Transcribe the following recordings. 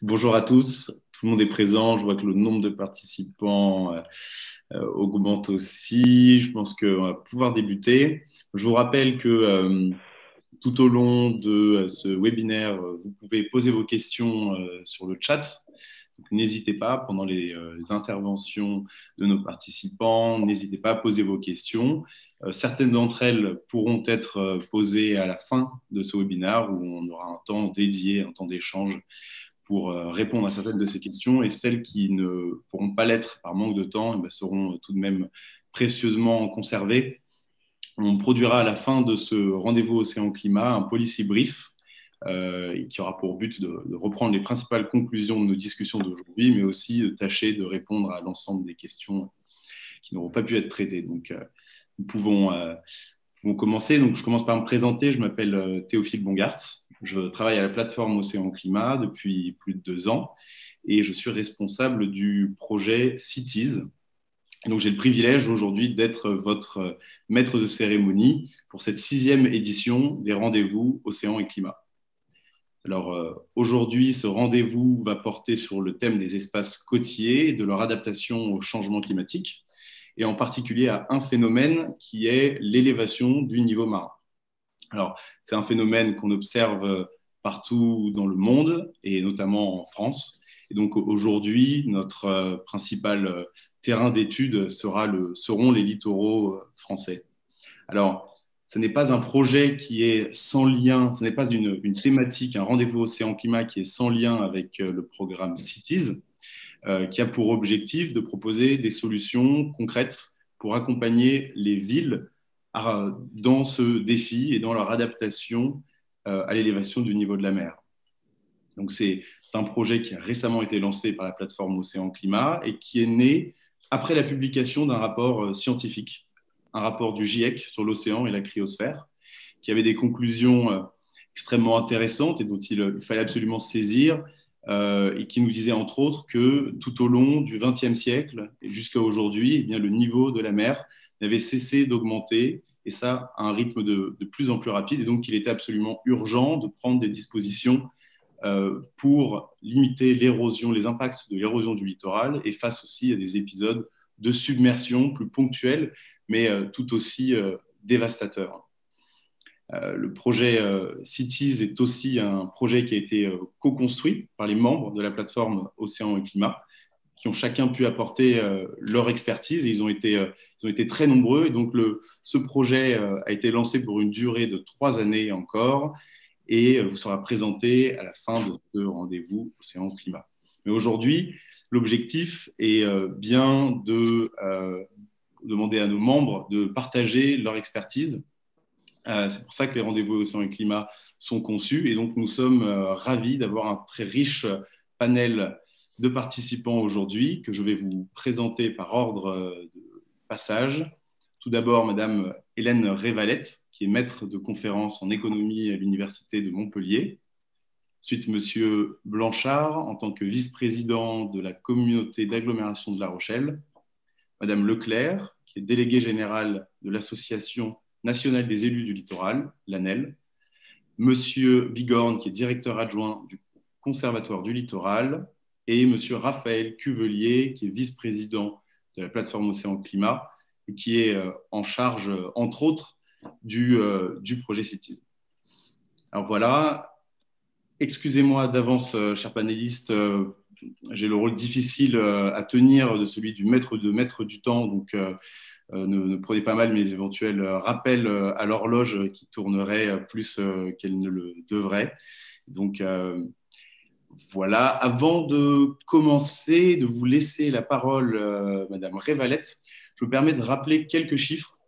Bonjour à tous, tout le monde est présent. Je vois que le nombre de participants augmente aussi. Je pense qu'on va pouvoir débuter. Je vous rappelle que tout au long de ce webinaire, vous pouvez poser vos questions sur le chat. Donc, n'hésitez pas, pendant les interventions de nos participants, n'hésitez pas à poser vos questions. Certaines d'entre elles pourront être posées à la fin de ce webinaire où on aura un temps dédié, un temps d'échange pour répondre à certaines de ces questions, et celles qui ne pourront pas l'être par manque de temps eh bien, seront tout de même précieusement conservées. On produira à la fin de ce rendez-vous Océan Climat un policy brief qui aura pour but de reprendre les principales conclusions de nos discussions d'aujourd'hui, mais aussi de tâcher de répondre à l'ensemble des questions qui n'auront pas pu être traitées. Donc, nous pouvons commencer. Donc, je commence par me présenter. Je m'appelle Théophile Bongart. Je travaille à la plateforme Océan Climat depuis plus de 2 ans et je suis responsable du projet Cities. Et donc, j'ai le privilège aujourd'hui d'être votre maître de cérémonie pour cette 6e édition des rendez-vous Océan et Climat. Alors, aujourd'hui, ce rendez-vous va porter sur le thème des espaces côtiers et de leur adaptation au changement climatique, et en particulier à un phénomène qui est l'élévation du niveau marin. Alors, c'est un phénomène qu'on observe partout dans le monde, et notamment en France. Et donc, aujourd'hui, notre principal terrain d'étude seront les littoraux français. Alors, ce n'est pas un projet qui est sans lien, ce n'est pas une thématique, un rendez-vous océan climat qui est sans lien avec le programme Cities, qui a pour objectif de proposer des solutions concrètes pour accompagner les villes dans ce défi et dans leur adaptation à l'élévation du niveau de la mer. Donc, c'est un projet qui a récemment été lancé par la plateforme Océan Climat et qui est né après la publication d'un rapport scientifique, un rapport du GIEC sur l'océan et la cryosphère, qui avait des conclusions extrêmement intéressantes et dont il fallait absolument se saisir, et qui nous disait entre autres que tout au long du XXe siècle et jusqu'à aujourd'hui, eh bien, le niveau de la mer n'avait cessé d'augmenter, et ça à un rythme de plus en plus rapide, et donc il était absolument urgent de prendre des dispositions pour limiter l'érosion, les impacts de l'érosion du littoral, et face aussi à des épisodes de submersion plus ponctuels, mais tout aussi dévastateurs. Le projet Cities est aussi un projet qui a été co-construit par les membres de la plateforme Océan et Climat, qui ont chacun pu apporter leur expertise, et ils ont été très nombreux. Et donc, ce projet a été lancé pour une durée de 3 années encore, et vous sera présenté à la fin de ce rendez-vous Océan Climat. Mais aujourd'hui, l'objectif est bien de demander à nos membres de partager leur expertise. C'est pour ça que les rendez-vous Océan et Climat sont conçus, et donc nous sommes ravis d'avoir un très riche panel de participants aujourd'hui que je vais vous présenter par ordre de passage. Tout d'abord, Madame Hélène Révalette, qui est maître de conférences en économie à l'Université de Montpellier. Ensuite, Monsieur Blanchard, en tant que vice-président de la communauté d'agglomération de La Rochelle. Madame Leclerc, qui est déléguée générale de l'Association nationale des élus du littoral, l'ANEL. Monsieur Bigorne, qui est directeur adjoint du Conservatoire du littoral. Et Monsieur Raphaël Cuvelier, qui est vice-président de la plateforme Océan Climat et qui est en charge, entre autres, du projet Cities. Alors voilà, excusez-moi d'avance, chers panélistes, j'ai le rôle difficile à tenir de celui du maître du temps, donc ne prenez pas mal mes éventuels rappels à l'horloge qui tournerait plus qu'elle ne le devrait. Donc voilà, avant de commencer, de vous laisser la parole, Madame Révalette, je me permets de rappeler quelques chiffres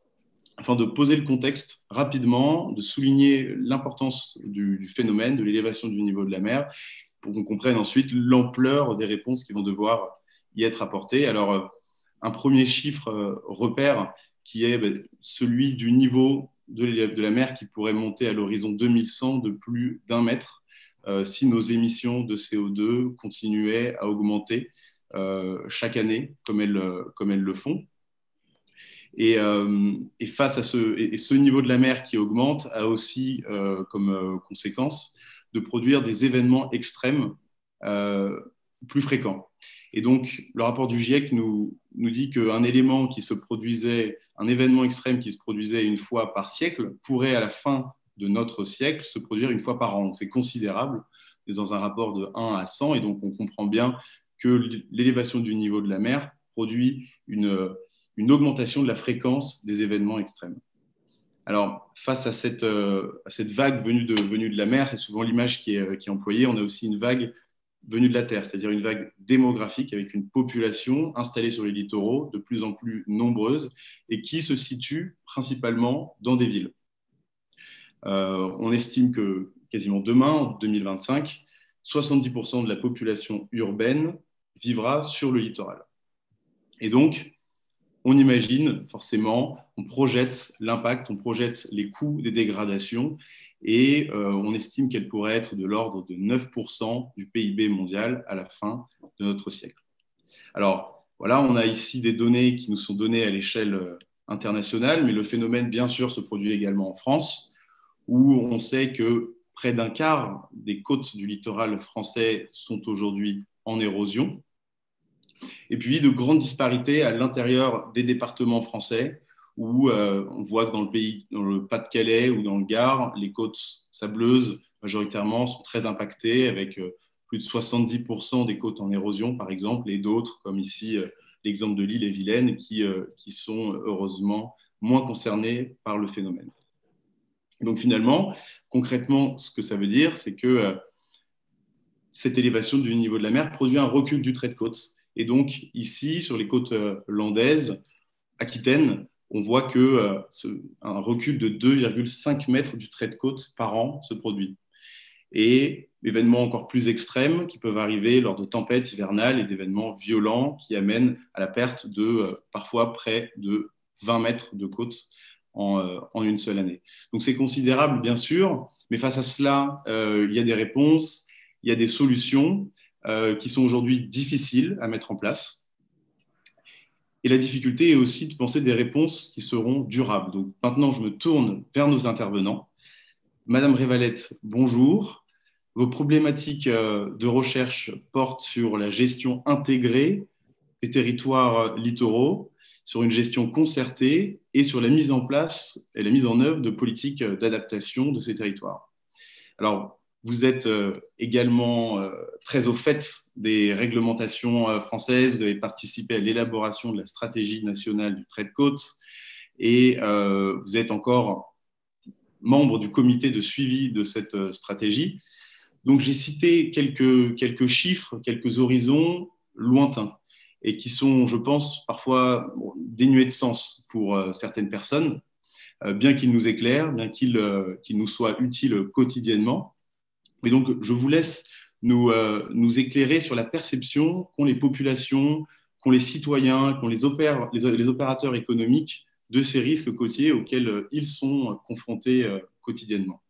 afin de poser le contexte rapidement, de souligner l'importance du phénomène, de l'élévation du niveau de la mer, pour qu'on comprenne ensuite l'ampleur des réponses qui vont devoir y être apportées. Alors, un premier chiffre repère qui est celui du niveau de la mer qui pourrait monter à l'horizon 2100 de plus d'1 mètre si nos émissions de CO2 continuaient à augmenter chaque année comme elles le font. Et face à ce niveau de la mer qui augmente a aussi comme conséquence de produire des événements extrêmes plus fréquents. Et donc, le rapport du GIEC nous dit qu'un élément qui se produisait, un événement extrême qui se produisait une fois par siècle, pourrait à la fin de notre siècle se produire une fois par an. C'est considérable, c'est dans un rapport de 1 à 100, et donc on comprend bien que l'élévation du niveau de la mer produit une augmentation de la fréquence des événements extrêmes. Alors, face à cette vague venue de la mer, c'est souvent l'image qui est employée, on a aussi une vague venue de la terre, c'est-à-dire une vague démographique avec une population installée sur les littoraux de plus en plus nombreuse et qui se situe principalement dans des villes. On estime que quasiment demain, en 2025, 70% de la population urbaine vivra sur le littoral. Et donc, on imagine forcément, on projette l'impact, on projette les coûts des dégradations et on estime qu'elle pourrait être de l'ordre de 9% du PIB mondial à la fin de notre siècle. Alors, voilà, on a ici des données qui nous sont données à l'échelle internationale, mais le phénomène, bien sûr, se produit également en France, où on sait que près d'un quart des côtes du littoral français sont aujourd'hui en érosion. Et puis, de grandes disparités à l'intérieur des départements français, où on voit que dans le Pas-de-Calais ou dans le Gard, les côtes sableuses, majoritairement, sont très impactées, avec plus de 70% des côtes en érosion, par exemple, et d'autres, comme ici l'exemple de l'île-et-Vilaine, qui sont heureusement moins concernés par le phénomène. Donc finalement, concrètement, ce que ça veut dire, c'est que cette élévation du niveau de la mer produit un recul du trait de côte. Et donc ici, sur les côtes landaises, Aquitaine, on voit qu'un recul de 2,5 mètres du trait de côte par an se produit. Et événements encore plus extrêmes qui peuvent arriver lors de tempêtes hivernales et d'événements violents qui amènent à la perte de parfois près de 20 mètres de côte en une seule année. Donc c'est considérable, bien sûr, mais face à cela, il y a des réponses, il y a des solutions qui sont aujourd'hui difficiles à mettre en place. Et la difficulté est aussi de penser des réponses qui seront durables. Donc maintenant, je me tourne vers nos intervenants. Madame Révalette, bonjour. Vos problématiques de recherche portent sur la gestion intégrée des territoires littoraux, sur une gestion concertée et sur la mise en place et la mise en œuvre de politiques d'adaptation de ces territoires. Alors, vous êtes également très au fait des réglementations françaises, vous avez participé à l'élaboration de la stratégie nationale du trait de côte et vous êtes encore membre du comité de suivi de cette stratégie. Donc, j'ai cité quelques chiffres, quelques horizons lointains et qui sont, je pense, parfois dénués de sens pour certaines personnes, bien qu'ils nous éclairent, bien qu'ils nous soient utiles quotidiennement. Et donc, je vous laisse nous éclairer sur la perception qu'ont les populations, qu'ont les citoyens, qu'ont les opérateurs économiques de ces risques côtiers auxquels ils sont confrontés quotidiennement.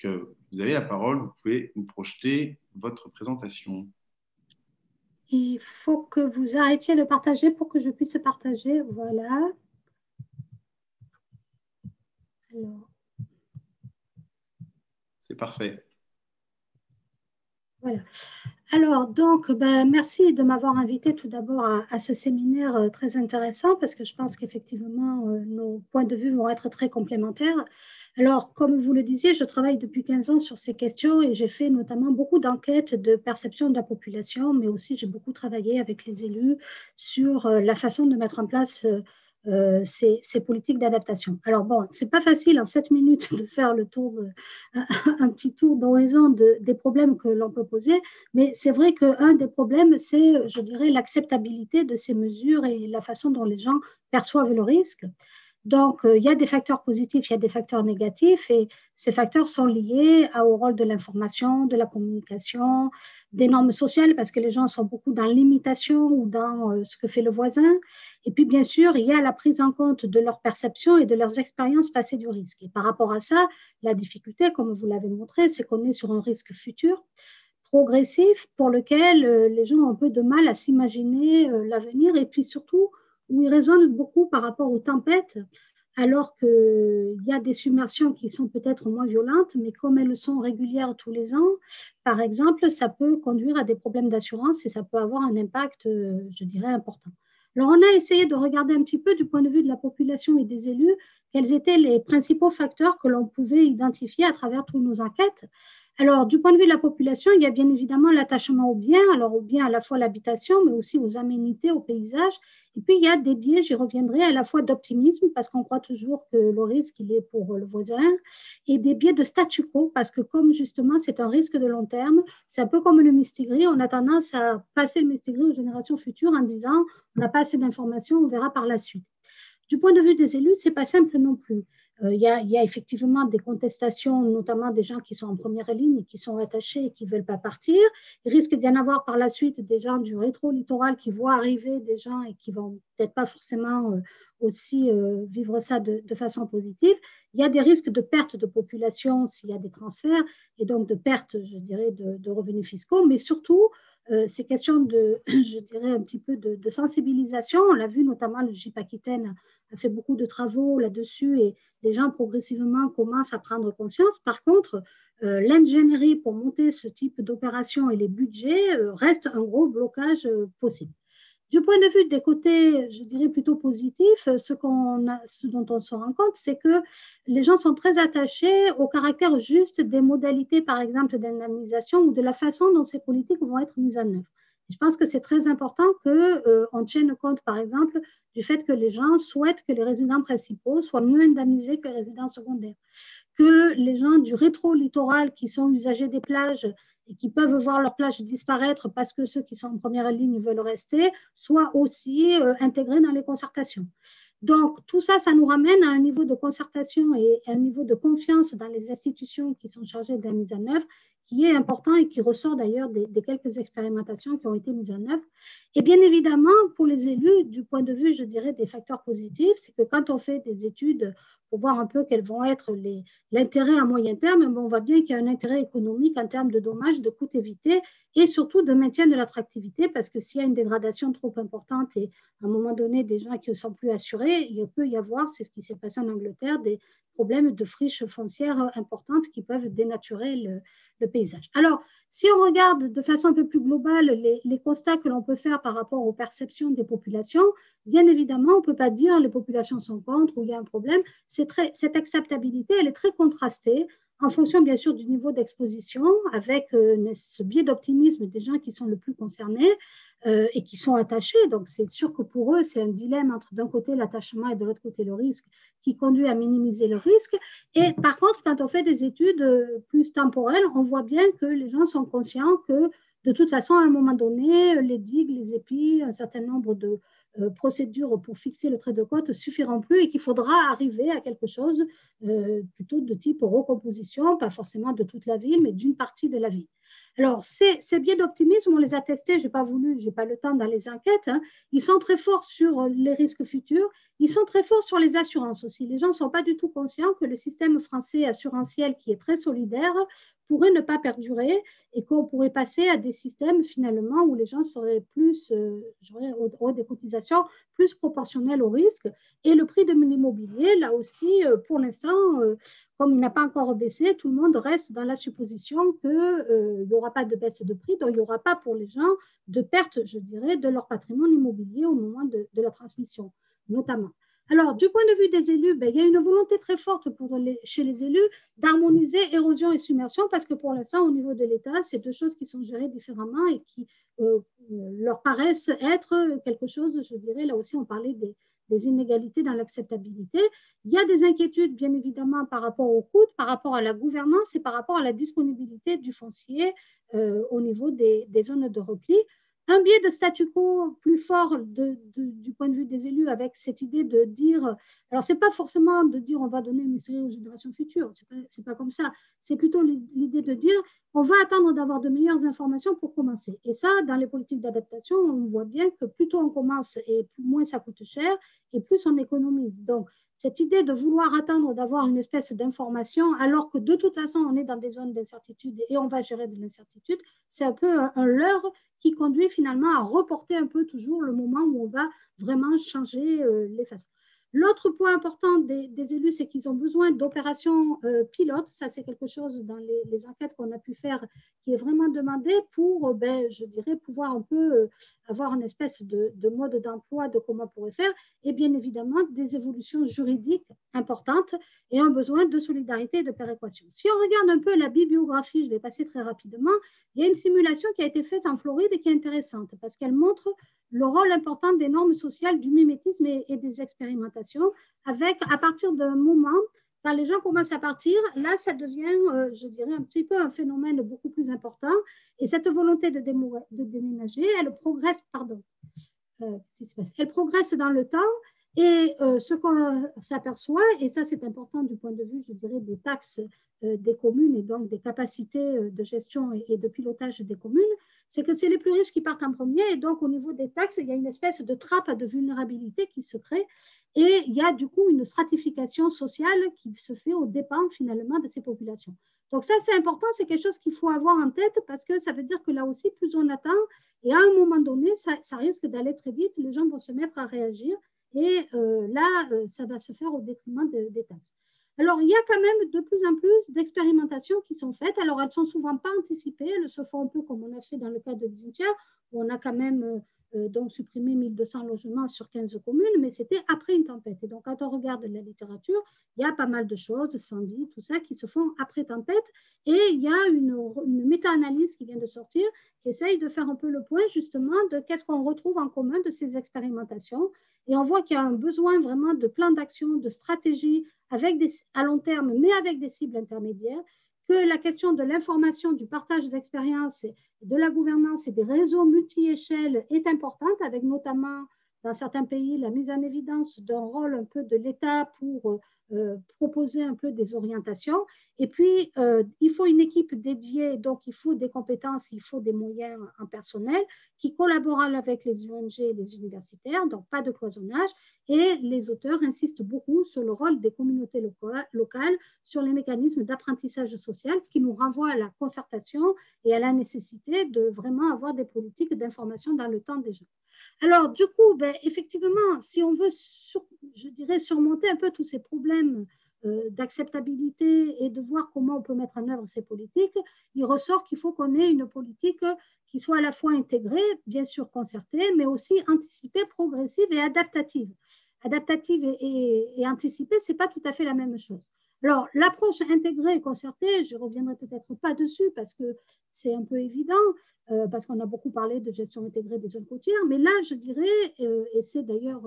Donc, vous avez la parole, vous pouvez nous projeter votre présentation. Il faut que vous arrêtiez de partager pour que je puisse partager. Voilà. Alors. C'est parfait. Voilà. Alors, donc, merci de m'avoir invité tout d'abord à ce séminaire très intéressant parce que je pense qu'effectivement, nos points de vue vont être très complémentaires. Alors, comme vous le disiez, je travaille depuis 15 ans sur ces questions et j'ai fait notamment beaucoup d'enquêtes de perception de la population, mais aussi j'ai beaucoup travaillé avec les élus sur la façon de mettre en place ces politiques d'adaptation. Alors bon, c'est pas facile en 7 minutes de faire le tour, un petit tour d'horizon des problèmes que l'on peut poser, mais c'est vrai qu'un des problèmes, c'est, je dirais, l'acceptabilité de ces mesures et la façon dont les gens perçoivent le risque. Donc, il y a des facteurs positifs, il y a des facteurs négatifs, et ces facteurs sont liés au rôle de l'information, de la communication, des normes sociales, parce que les gens sont beaucoup dans l'imitation ou dans ce que fait le voisin. Et puis, bien sûr, il y a la prise en compte de leurs perceptions et de leurs expériences passées du risque. Et par rapport à ça, la difficulté, comme vous l'avez montré, c'est qu'on est sur un risque futur, progressif, pour lequel les gens ont un peu de mal à s'imaginer l'avenir, et puis surtout, où ils raisonnent beaucoup par rapport aux tempêtes. alors qu'il y a des submersions qui sont peut-être moins violentes, mais comme elles sont régulières tous les ans, par exemple, ça peut conduire à des problèmes d'assurance et ça peut avoir un impact, je dirais, important. Alors, on a essayé de regarder un petit peu du point de vue de la population et des élus, quels étaient les principaux facteurs que l'on pouvait identifier à travers toutes nos enquêtes. Alors, du point de vue de la population, il y a bien évidemment l'attachement aux biens, alors aux biens à la fois l'habitation, mais aussi aux aménités, aux paysages. Et puis, il y a des biais, j'y reviendrai, à la fois d'optimisme, parce qu'on croit toujours que le risque, il est pour le voisin, et des biais de statu quo, parce que comme justement, c'est un risque de long terme, c'est un peu comme le mistigris, on a tendance à passer le mistigris aux générations futures en disant, on n'a pas assez d'informations, on verra par la suite. Du point de vue des élus, ce n'est pas simple non plus. Il y a effectivement des contestations, notamment des gens qui sont en première ligne et qui sont attachés et qui ne veulent pas partir. Il risque d'y en avoir par la suite des gens du rétro-littoral qui voient arriver des gens et qui ne vont peut-être pas forcément aussi vivre ça de façon positive. Il y a des risques de perte de population s'il y a des transferts et donc de perte, je dirais, de revenus fiscaux, mais surtout, ces questions de, je dirais, un petit peu de sensibilisation. On l'a vu notamment, le GIP Aquitaine a fait beaucoup de travaux là-dessus et les gens progressivement commencent à prendre conscience. Par contre, l'ingénierie pour monter ce type d'opération et les budgets restent un gros blocage possible. Du point de vue des côtés, je dirais plutôt positifs, ce dont on se rend compte, c'est que les gens sont très attachés au caractère juste des modalités, par exemple, d'indemnisation ou de la façon dont ces politiques vont être mises en œuvre. Je pense que c'est très important qu'on tienne compte, par exemple, du fait que les gens souhaitent que les résidents principaux soient mieux indemnisés que les résidents secondaires, que les gens du rétro-littoral qui sont usagers des plages et qui peuvent voir leur plage disparaître parce que ceux qui sont en première ligne veulent rester, soient aussi intégrés dans les concertations. Donc, tout ça, ça nous ramène à un niveau de concertation et à un niveau de confiance dans les institutions qui sont chargées de la mise en œuvre qui est important et qui ressort d'ailleurs des quelques expérimentations qui ont été mises en œuvre. Et bien évidemment, pour les élus, du point de vue, je dirais, des facteurs positifs, c'est que quand on fait des études pour voir un peu quels vont être l'intérêt à moyen terme, on voit bien qu'il y a un intérêt économique en termes de dommages, de coûts évités et surtout de maintien de l'attractivité, parce que s'il y a une dégradation trop importante et à un moment donné des gens qui ne sont plus assurés, il peut y avoir, c'est ce qui s'est passé en Angleterre, des problèmes de friches foncières importantes qui peuvent dénaturer le paysage. Alors, si on regarde de façon un peu plus globale les constats que l'on peut faire par rapport aux perceptions des populations, bien évidemment, on ne peut pas dire les populations sont contre ou il y a un problème. Cette acceptabilité, elle est très contrastée en fonction, bien sûr, du niveau d'exposition, avec ce biais d'optimisme des gens qui sont le plus concernés et qui sont attachés. Donc, c'est sûr que pour eux, c'est un dilemme entre d'un côté l'attachement et de l'autre côté le risque qui conduit à minimiser le risque. Et par contre, quand on fait des études plus temporelles, on voit bien que les gens sont conscients que de toute façon, à un moment donné, les digues, les épis, un certain nombre de procédures pour fixer le trait de côte ne suffiront plus et qu'il faudra arriver à quelque chose plutôt de type recomposition, pas forcément de toute la ville, mais d'une partie de la ville. Alors, ces biais d'optimisme, on les a testés, je n'ai pas le temps dans les enquêtes, hein. Ils sont très forts sur les risques futurs, ils sont très forts sur les assurances aussi. Les gens ne sont pas du tout conscients que le système français assurantiel, qui est très solidaire, pourrait ne pas perdurer et qu'on pourrait passer à des systèmes finalement où les gens seraient plus, auraient des cotisations plus proportionnelles au risque. Et le prix de l'immobilier, là aussi, pour l'instant, comme il n'a pas encore baissé, tout le monde reste dans la supposition qu'il n'y aura pas de baisse de prix, donc il n'y aura pas pour les gens de perte, je dirais, de leur patrimoine immobilier au moment de la transmission, notamment. Alors, du point de vue des élus, il y a une volonté très forte chez les élus d'harmoniser érosion et submersion parce que pour l'instant, au niveau de l'État, c'est deux choses qui sont gérées différemment et qui leur paraissent être quelque chose, je dirais, là aussi on parlait des inégalités dans l'acceptabilité. Il y a des inquiétudes, bien évidemment, par rapport aux coûts, par rapport à la gouvernance et par rapport à la disponibilité du foncier au niveau des zones de repli. Un biais de statu quo plus fort du point de vue des élus avec cette idée de dire, alors c'est pas forcément de dire on va donner une série aux générations futures, c'est pas comme ça, c'est plutôt l'idée de dire on va attendre d'avoir de meilleures informations pour commencer. Et ça, dans les politiques d'adaptation, on voit bien que plus tôt on commence et moins ça coûte cher et plus on économise. Donc, cette idée de vouloir attendre d'avoir une espèce d'information alors que de toute façon on est dans des zones d'incertitude et on va gérer de l'incertitude, c'est un peu un leurre qui conduit finalement à reporter un peu toujours le moment où on va vraiment changer les façons. L'autre point important des élus, c'est qu'ils ont besoin d'opérations pilotes. Ça, c'est quelque chose dans les enquêtes qu'on a pu faire qui est vraiment demandé pour, je dirais, pouvoir un peu avoir une espèce de mode d'emploi de comment on pourrait faire. Et bien évidemment, des évolutions juridiques importantes et un besoin de solidarité et de péréquation. Si on regarde un peu la bibliographie, je vais passer très rapidement, il y a une simulation qui a été faite en Floride et qui est intéressante parce qu'elle montre le rôle important des normes sociales, du mimétisme et des expérimentations, avec, à partir d'un moment, quand les gens commencent à partir, là, ça devient, je dirais, un petit peu un phénomène beaucoup plus important. Et cette volonté de déménager, elle progresse, elle progresse dans le temps. Et ce qu'on s'aperçoit, et ça c'est important du point de vue, je dirais, des taxes des communes et donc des capacités de gestion et de pilotage des communes, c'est que c'est les plus riches qui partent en premier. Et donc au niveau des taxes, il y a une espèce de trappe de vulnérabilité qui se crée. Et il y a du coup une stratification sociale qui se fait aux dépens finalement de ces populations. Donc ça c'est important, c'est quelque chose qu'il faut avoir en tête parce que ça veut dire que là aussi, plus on attend, et à un moment donné, ça risque d'aller très vite, les gens vont se mettre à réagir. Et là, ça va se faire au détriment des taxes. Alors, il y a quand même de plus en plus d'expérimentations qui sont faites. Alors, elles ne sont souvent pas anticipées. Elles se font un peu comme on a fait dans le cas de Xintia, où on a quand même donc supprimé 1200 logements sur 15 communes, mais c'était après une tempête. Et donc, quand on regarde la littérature, il y a pas mal de choses, Sandy, tout ça, qui se font après tempête. Et il y a une méta-analyse qui vient de sortir, qui essaye de faire un peu le point, justement, de qu'est-ce qu'on retrouve en commun de ces expérimentations. Et on voit qu'il y a un besoin vraiment de plan d'action, de stratégie à long terme, mais avec des cibles intermédiaires, que la question de l'information, du partage d'expériences, de la gouvernance et des réseaux multi-échelles est importante, avec notamment, dans certains pays, la mise en évidence d'un rôle un peu de l'État pour proposer un peu des orientations. Et puis, il faut une équipe dédiée, donc il faut des compétences, il faut des moyens en personnel qui collaborent avec les ONG et les universitaires, donc pas de cloisonnage. Et les auteurs insistent beaucoup sur le rôle des communautés locales, sur les mécanismes d'apprentissage social, ce qui nous renvoie à la concertation et à la nécessité de vraiment avoir des politiques d'information dans le temps déjà. Alors, du coup, effectivement, si on veut, je dirais, surmonter un peu tous ces problèmes d'acceptabilité et de voir comment on peut mettre en œuvre ces politiques, il ressort qu'il faut qu'on ait une politique qui soit à la fois intégrée, bien sûr concertée, mais aussi anticipée, progressive et adaptative. Adaptative et anticipée, ce n'est pas tout à fait la même chose. Alors, l'approche intégrée et concertée, je ne reviendrai peut-être pas dessus parce que c'est un peu évident, parce qu'on a beaucoup parlé de gestion intégrée des zones côtières, mais là, je dirais, et c'est d'ailleurs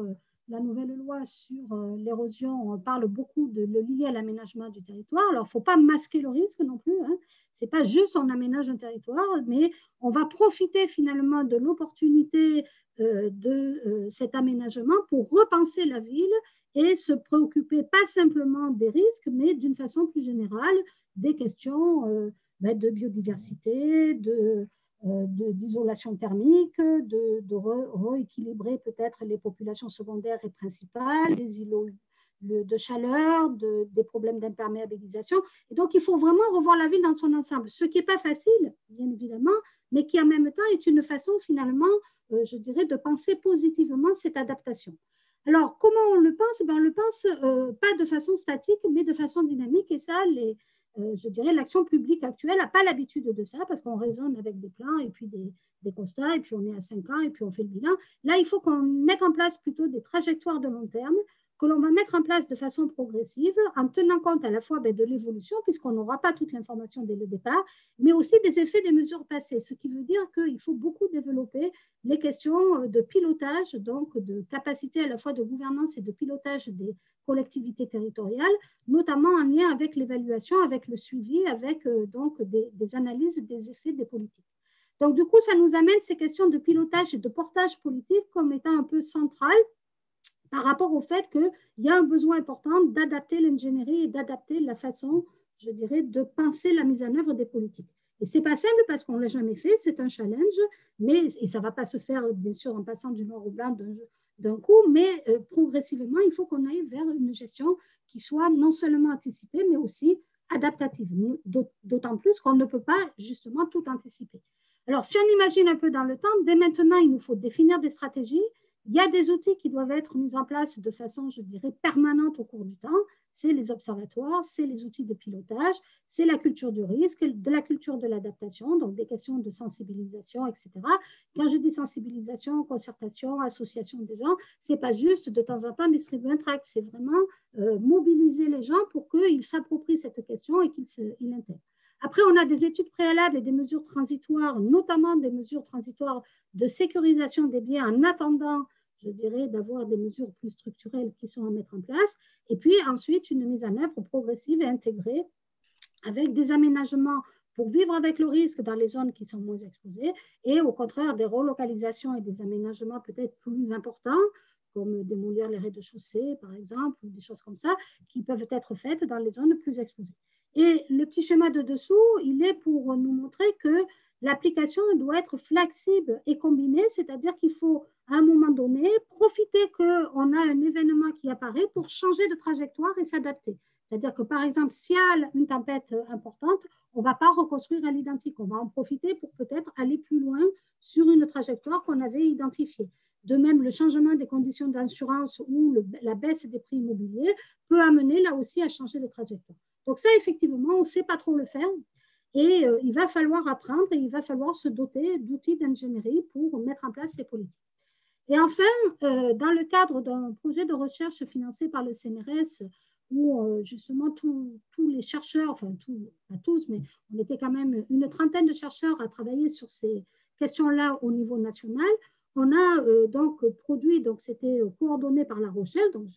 la nouvelle loi sur l'érosion, on parle beaucoup de le lier à l'aménagement du territoire. Alors, il ne faut pas masquer le risque non plus, hein. Ce n'est pas juste on aménage un territoire, mais on va profiter finalement de l'opportunité de cet aménagement pour repenser la ville et se préoccuper pas simplement des risques, mais d'une façon plus générale des questions de biodiversité, d'isolation thermique, de rééquilibrer peut-être les populations secondaires et principales, des îlots de chaleur, des problèmes d'imperméabilisation. Et donc, il faut vraiment revoir la ville dans son ensemble, ce qui n'est pas facile, bien évidemment, mais qui en même temps est une façon finalement, je dirais, de penser positivement cette adaptation. Alors, comment on le pense? On le pense pas de façon statique, mais de façon dynamique. Et ça, je dirais, l'action publique actuelle n'a pas l'habitude de ça parce qu'on raisonne avec des plans et puis des constats, et puis on est à 5 ans, et puis on fait le bilan. Là, il faut qu'on mette en place plutôt des trajectoires de long terme que l'on va mettre en place de façon progressive en tenant compte à la fois de l'évolution, puisqu'on n'aura pas toute l'information dès le départ, mais aussi des effets des mesures passées, ce qui veut dire qu'il faut beaucoup développer les questions de pilotage, donc de capacité à la fois de gouvernance et de pilotage des collectivités territoriales, notamment en lien avec l'évaluation, avec le suivi, avec donc des analyses des effets des politiques. Donc, du coup, ça nous amène ces questions de pilotage et de portage politique comme étant un peu centrales par rapport au fait qu'il y a un besoin important d'adapter l'ingénierie et d'adapter la façon, je dirais, de penser la mise en œuvre des politiques. Et ce n'est pas simple parce qu'on ne l'a jamais fait, c'est un challenge, et ça ne va pas se faire, bien sûr, en passant du noir au blanc d'un coup, mais progressivement, il faut qu'on aille vers une gestion qui soit non seulement anticipée, mais aussi adaptative, d'autant plus qu'on ne peut pas justement tout anticiper. Alors, si on imagine un peu dans le temps, dès maintenant, il nous faut définir des stratégies Il y a des outils qui doivent être mis en place de façon, je dirais, permanente au cours du temps. C'est les observatoires, c'est les outils de pilotage, c'est la culture du risque, de la culture de l'adaptation, donc des questions de sensibilisation, etc. Quand je dis sensibilisation, concertation, association des gens, ce n'est pas juste de temps en temps distribuer un tract, c'est vraiment mobiliser les gens pour qu'ils s'approprient cette question et qu'ils l'intègrent. Après, on a des études préalables et des mesures transitoires, notamment des mesures transitoires de sécurisation des biens en attendant, je dirais, d'avoir des mesures plus structurelles qui sont à mettre en place. Et puis ensuite, une mise en œuvre progressive et intégrée avec des aménagements pour vivre avec le risque dans les zones qui sont moins exposées et au contraire des relocalisations et des aménagements peut-être plus importants comme démolir les rez-de-chaussée, par exemple, ou des choses comme ça, qui peuvent être faites dans les zones plus exposées. Et le petit schéma de dessous, il est pour nous montrer que l'application doit être flexible et combinée, c'est-à-dire qu'il faut, à un moment donné, profiter qu'on a un événement qui apparaît pour changer de trajectoire et s'adapter. C'est-à-dire que, par exemple, s'il y a une tempête importante, on ne va pas reconstruire à l'identique. On va en profiter pour peut-être aller plus loin sur une trajectoire qu'on avait identifiée. De même, le changement des conditions d'assurance ou la baisse des prix immobiliers peut amener là aussi à changer de trajectoire. Donc ça, effectivement, on ne sait pas trop le faire. Et il va falloir apprendre et il va falloir se doter d'outils d'ingénierie pour mettre en place ces politiques. Et enfin, dans le cadre d'un projet de recherche financé par le CNRS, où justement tous les chercheurs, enfin pas tous, mais on était quand même une trentaine de chercheurs à travailler sur ces questions-là au niveau national, on a donc produit, donc c'était coordonné par La Rochelle, donc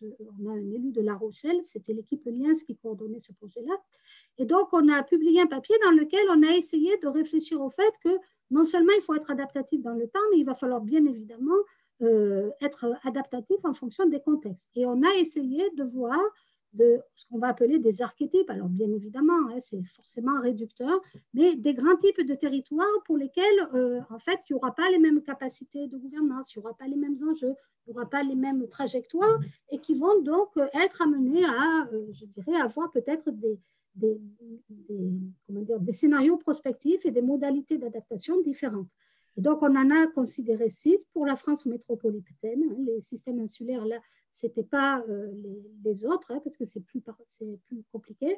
on a un élu de La Rochelle, c'était l'équipe Liens qui coordonnait ce projet-là. Et donc on a publié un papier dans lequel on a essayé de réfléchir au fait que non seulement il faut être adaptatif dans le temps, mais il va falloir bien évidemment être adaptatif en fonction des contextes. Et on a essayé de voir de ce qu'on va appeler des archétypes. Alors, bien évidemment, hein, c'est forcément réducteur, mais des grands types de territoires pour lesquels, en fait, il n'y aura pas les mêmes capacités de gouvernance, il n'y aura pas les mêmes enjeux, il n'y aura pas les mêmes trajectoires et qui vont donc être amenés à, je dirais, avoir peut-être des scénarios prospectifs et des modalités d'adaptation différentes. Et donc, on en a considéré 6 pour la France métropolitaine. Hein, les systèmes insulaires, là, ce n'était pas les autres, hein, parce que c'est plus compliqué.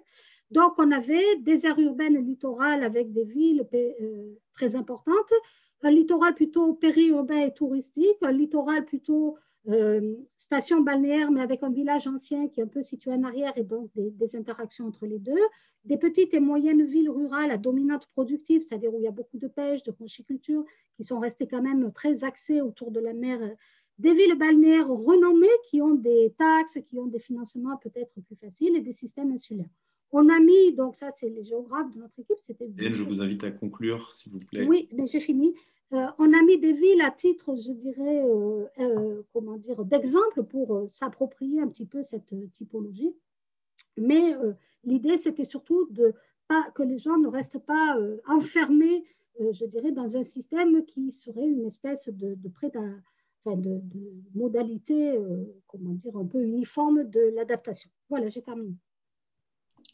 Donc, on avait des aires urbaines littorales avec des villes très importantes, un littoral plutôt périurbain et touristique, un littoral plutôt station balnéaire, mais avec un village ancien qui est un peu situé en arrière et donc des interactions entre les deux, des petites et moyennes villes rurales à dominante productive, c'est-à-dire où il y a beaucoup de pêche, de conchiculture, qui sont restées quand même très axées autour de la mer, des villes balnéaires renommées qui ont des taxes, qui ont des financements peut-être plus faciles et des systèmes insulaires. On a mis, donc ça c'est les géographes de notre équipe. Hélène, je vous invite à conclure, s'il vous plaît. Oui, mais j'ai fini. On a mis des villes à titre, je dirais, comment dire, d'exemple pour s'approprier un petit peu cette typologie. Mais l'idée, c'était surtout que les gens ne restent pas enfermés, je dirais, dans un système qui serait une espèce de modalité, comment dire, un peu uniforme de l'adaptation. Voilà, j'ai terminé.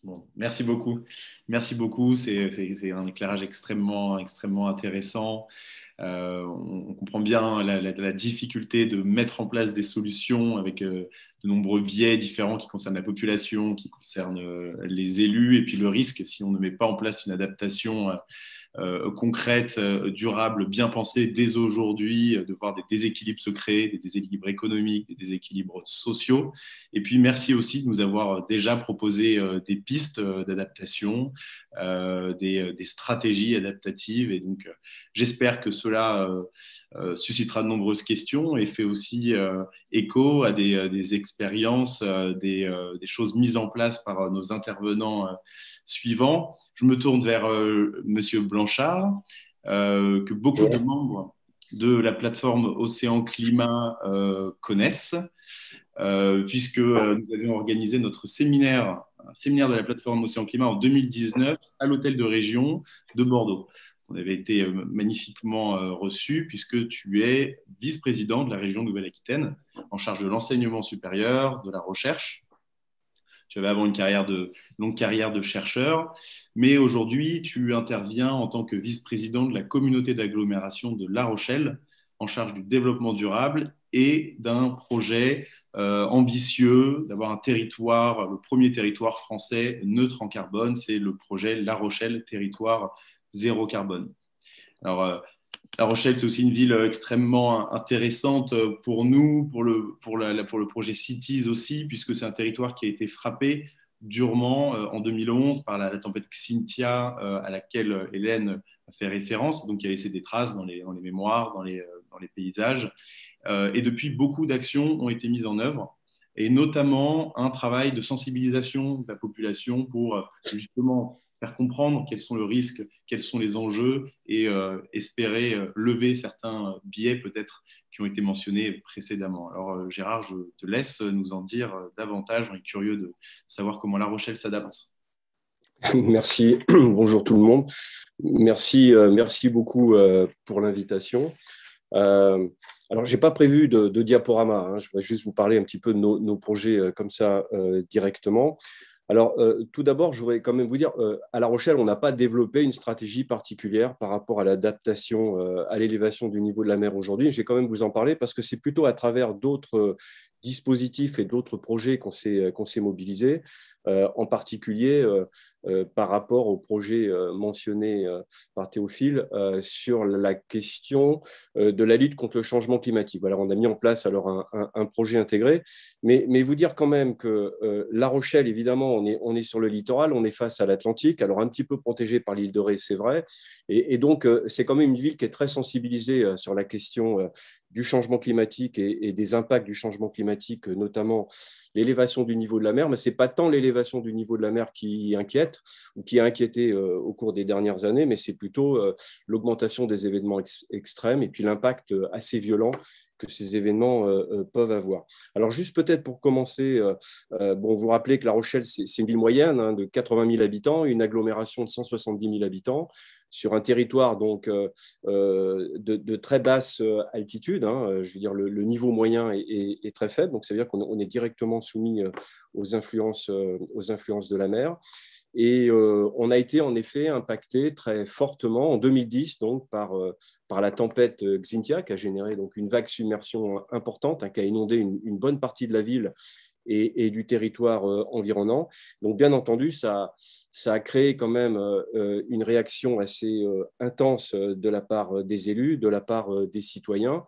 Bon, merci beaucoup. Merci beaucoup. C'est un éclairage extrêmement, extrêmement intéressant. On comprend bien la difficulté de mettre en place des solutions avec de nombreux biais différents qui concernent la population, qui concernent les élus, et puis le risque, si on ne met pas en place une adaptation concrète, durable, bien pensée dès aujourd'hui, de voir des déséquilibres se créer, des déséquilibres économiques, des déséquilibres sociaux. Et puis, merci aussi de nous avoir déjà proposé des pistes d'adaptation, des stratégies adaptatives. Et donc, j'espère que cela suscitera de nombreuses questions et fait aussi écho à des expériences, des choses mises en place par nos intervenants suivants. Je me tourne vers Monsieur Blanchard, que beaucoup de membres de la plateforme Océan Climat connaissent, puisque nous avions organisé notre séminaire, un séminaire de la plateforme Océan Climat en 2019 à l'hôtel de région de Bordeaux. On avait été magnifiquement reçus puisque tu es vice-président de la région Nouvelle-Aquitaine en charge de l'enseignement supérieur, de la recherche. Tu avais avant une longue carrière de chercheur, mais aujourd'hui, tu interviens en tant que vice-président de la communauté d'agglomération de La Rochelle, en charge du développement durable et d'un projet ambitieux, d'avoir un territoire, le premier territoire français neutre en carbone, c'est le projet La Rochelle, territoire zéro carbone. Alors, La Rochelle, c'est aussi une ville extrêmement intéressante pour nous, pour le projet Cities aussi, puisque c'est un territoire qui a été frappé durement en 2011 par la tempête Xynthia à laquelle Hélène a fait référence, donc qui a laissé des traces dans les mémoires, dans les paysages. Et depuis, beaucoup d'actions ont été mises en œuvre, et notamment un travail de sensibilisation de la population pour justement faire comprendre quels sont les risques, quels sont les enjeux et espérer lever certains biais peut-être qui ont été mentionnés précédemment. Alors Gérard, je te laisse nous en dire davantage. On est curieux de savoir comment La Rochelle s'adapte. Merci, bonjour tout le monde. Merci beaucoup pour l'invitation. Alors, je n'ai pas prévu de diaporama, hein. Je voudrais juste vous parler un petit peu de nos projets comme ça directement. Alors, tout d'abord, je voudrais quand même vous dire, à La Rochelle, on n'a pas développé une stratégie particulière par rapport à l'adaptation à l'élévation du niveau de la mer aujourd'hui. Je vais quand même vous en parler parce que c'est plutôt à travers d'autres dispositifs et d'autres projets qu'on s'est mobilisés, en particulier par rapport au projet mentionné par Théophile sur la question de la lutte contre le changement climatique. Voilà, on a mis en place alors un projet intégré, mais vous dire quand même que La Rochelle, évidemment, on est sur le littoral, on est face à l'Atlantique, alors un petit peu protégé par l'île de Ré, c'est vrai, et donc c'est quand même une ville qui est très sensibilisée sur la question du changement climatique et des impacts du changement climatique, notamment l'élévation du niveau de la mer, mais ce n'est pas tant l'élévation du niveau de la mer qui inquiète ou qui a inquiété au cours des dernières années, mais c'est plutôt l'augmentation des événements extrêmes et puis l'impact assez violent que ces événements peuvent avoir. Alors juste peut-être pour commencer, vous rappelez que La Rochelle, c'est une ville moyenne hein, de 80 000 habitants, une agglomération de 170 000 habitants, sur un territoire donc, de très basse altitude. Hein, je veux dire, le niveau moyen est très faible, donc ça veut dire qu'on est directement soumis aux influences de la mer. Et on a été en effet impacté très fortement en 2010 donc, par la tempête Xynthia, qui a généré donc, une vague submersion importante, hein, qui a inondé une bonne partie de la ville et du territoire environnant. Donc, bien entendu, ça a créé quand même une réaction assez intense de la part des élus, de la part des citoyens,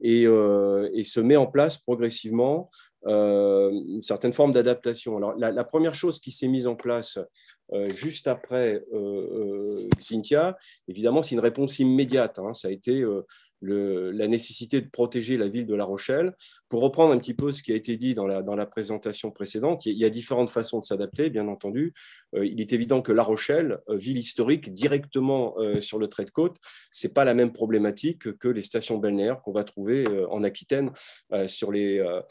et se met en place progressivement une certaine forme d'adaptation. Alors, la première chose qui s'est mise en place juste après Xynthia, évidemment, c'est une réponse immédiate. Hein. Ça a été la nécessité de protéger la ville de La Rochelle. Pour reprendre un petit peu ce qui a été dit dans la présentation précédente, il y a différentes façons de s'adapter, bien entendu. Il est évident que La Rochelle, ville historique, directement sur le trait de côte, ce n'est pas la même problématique que les stations balnéaires qu'on va trouver en Aquitaine, sur le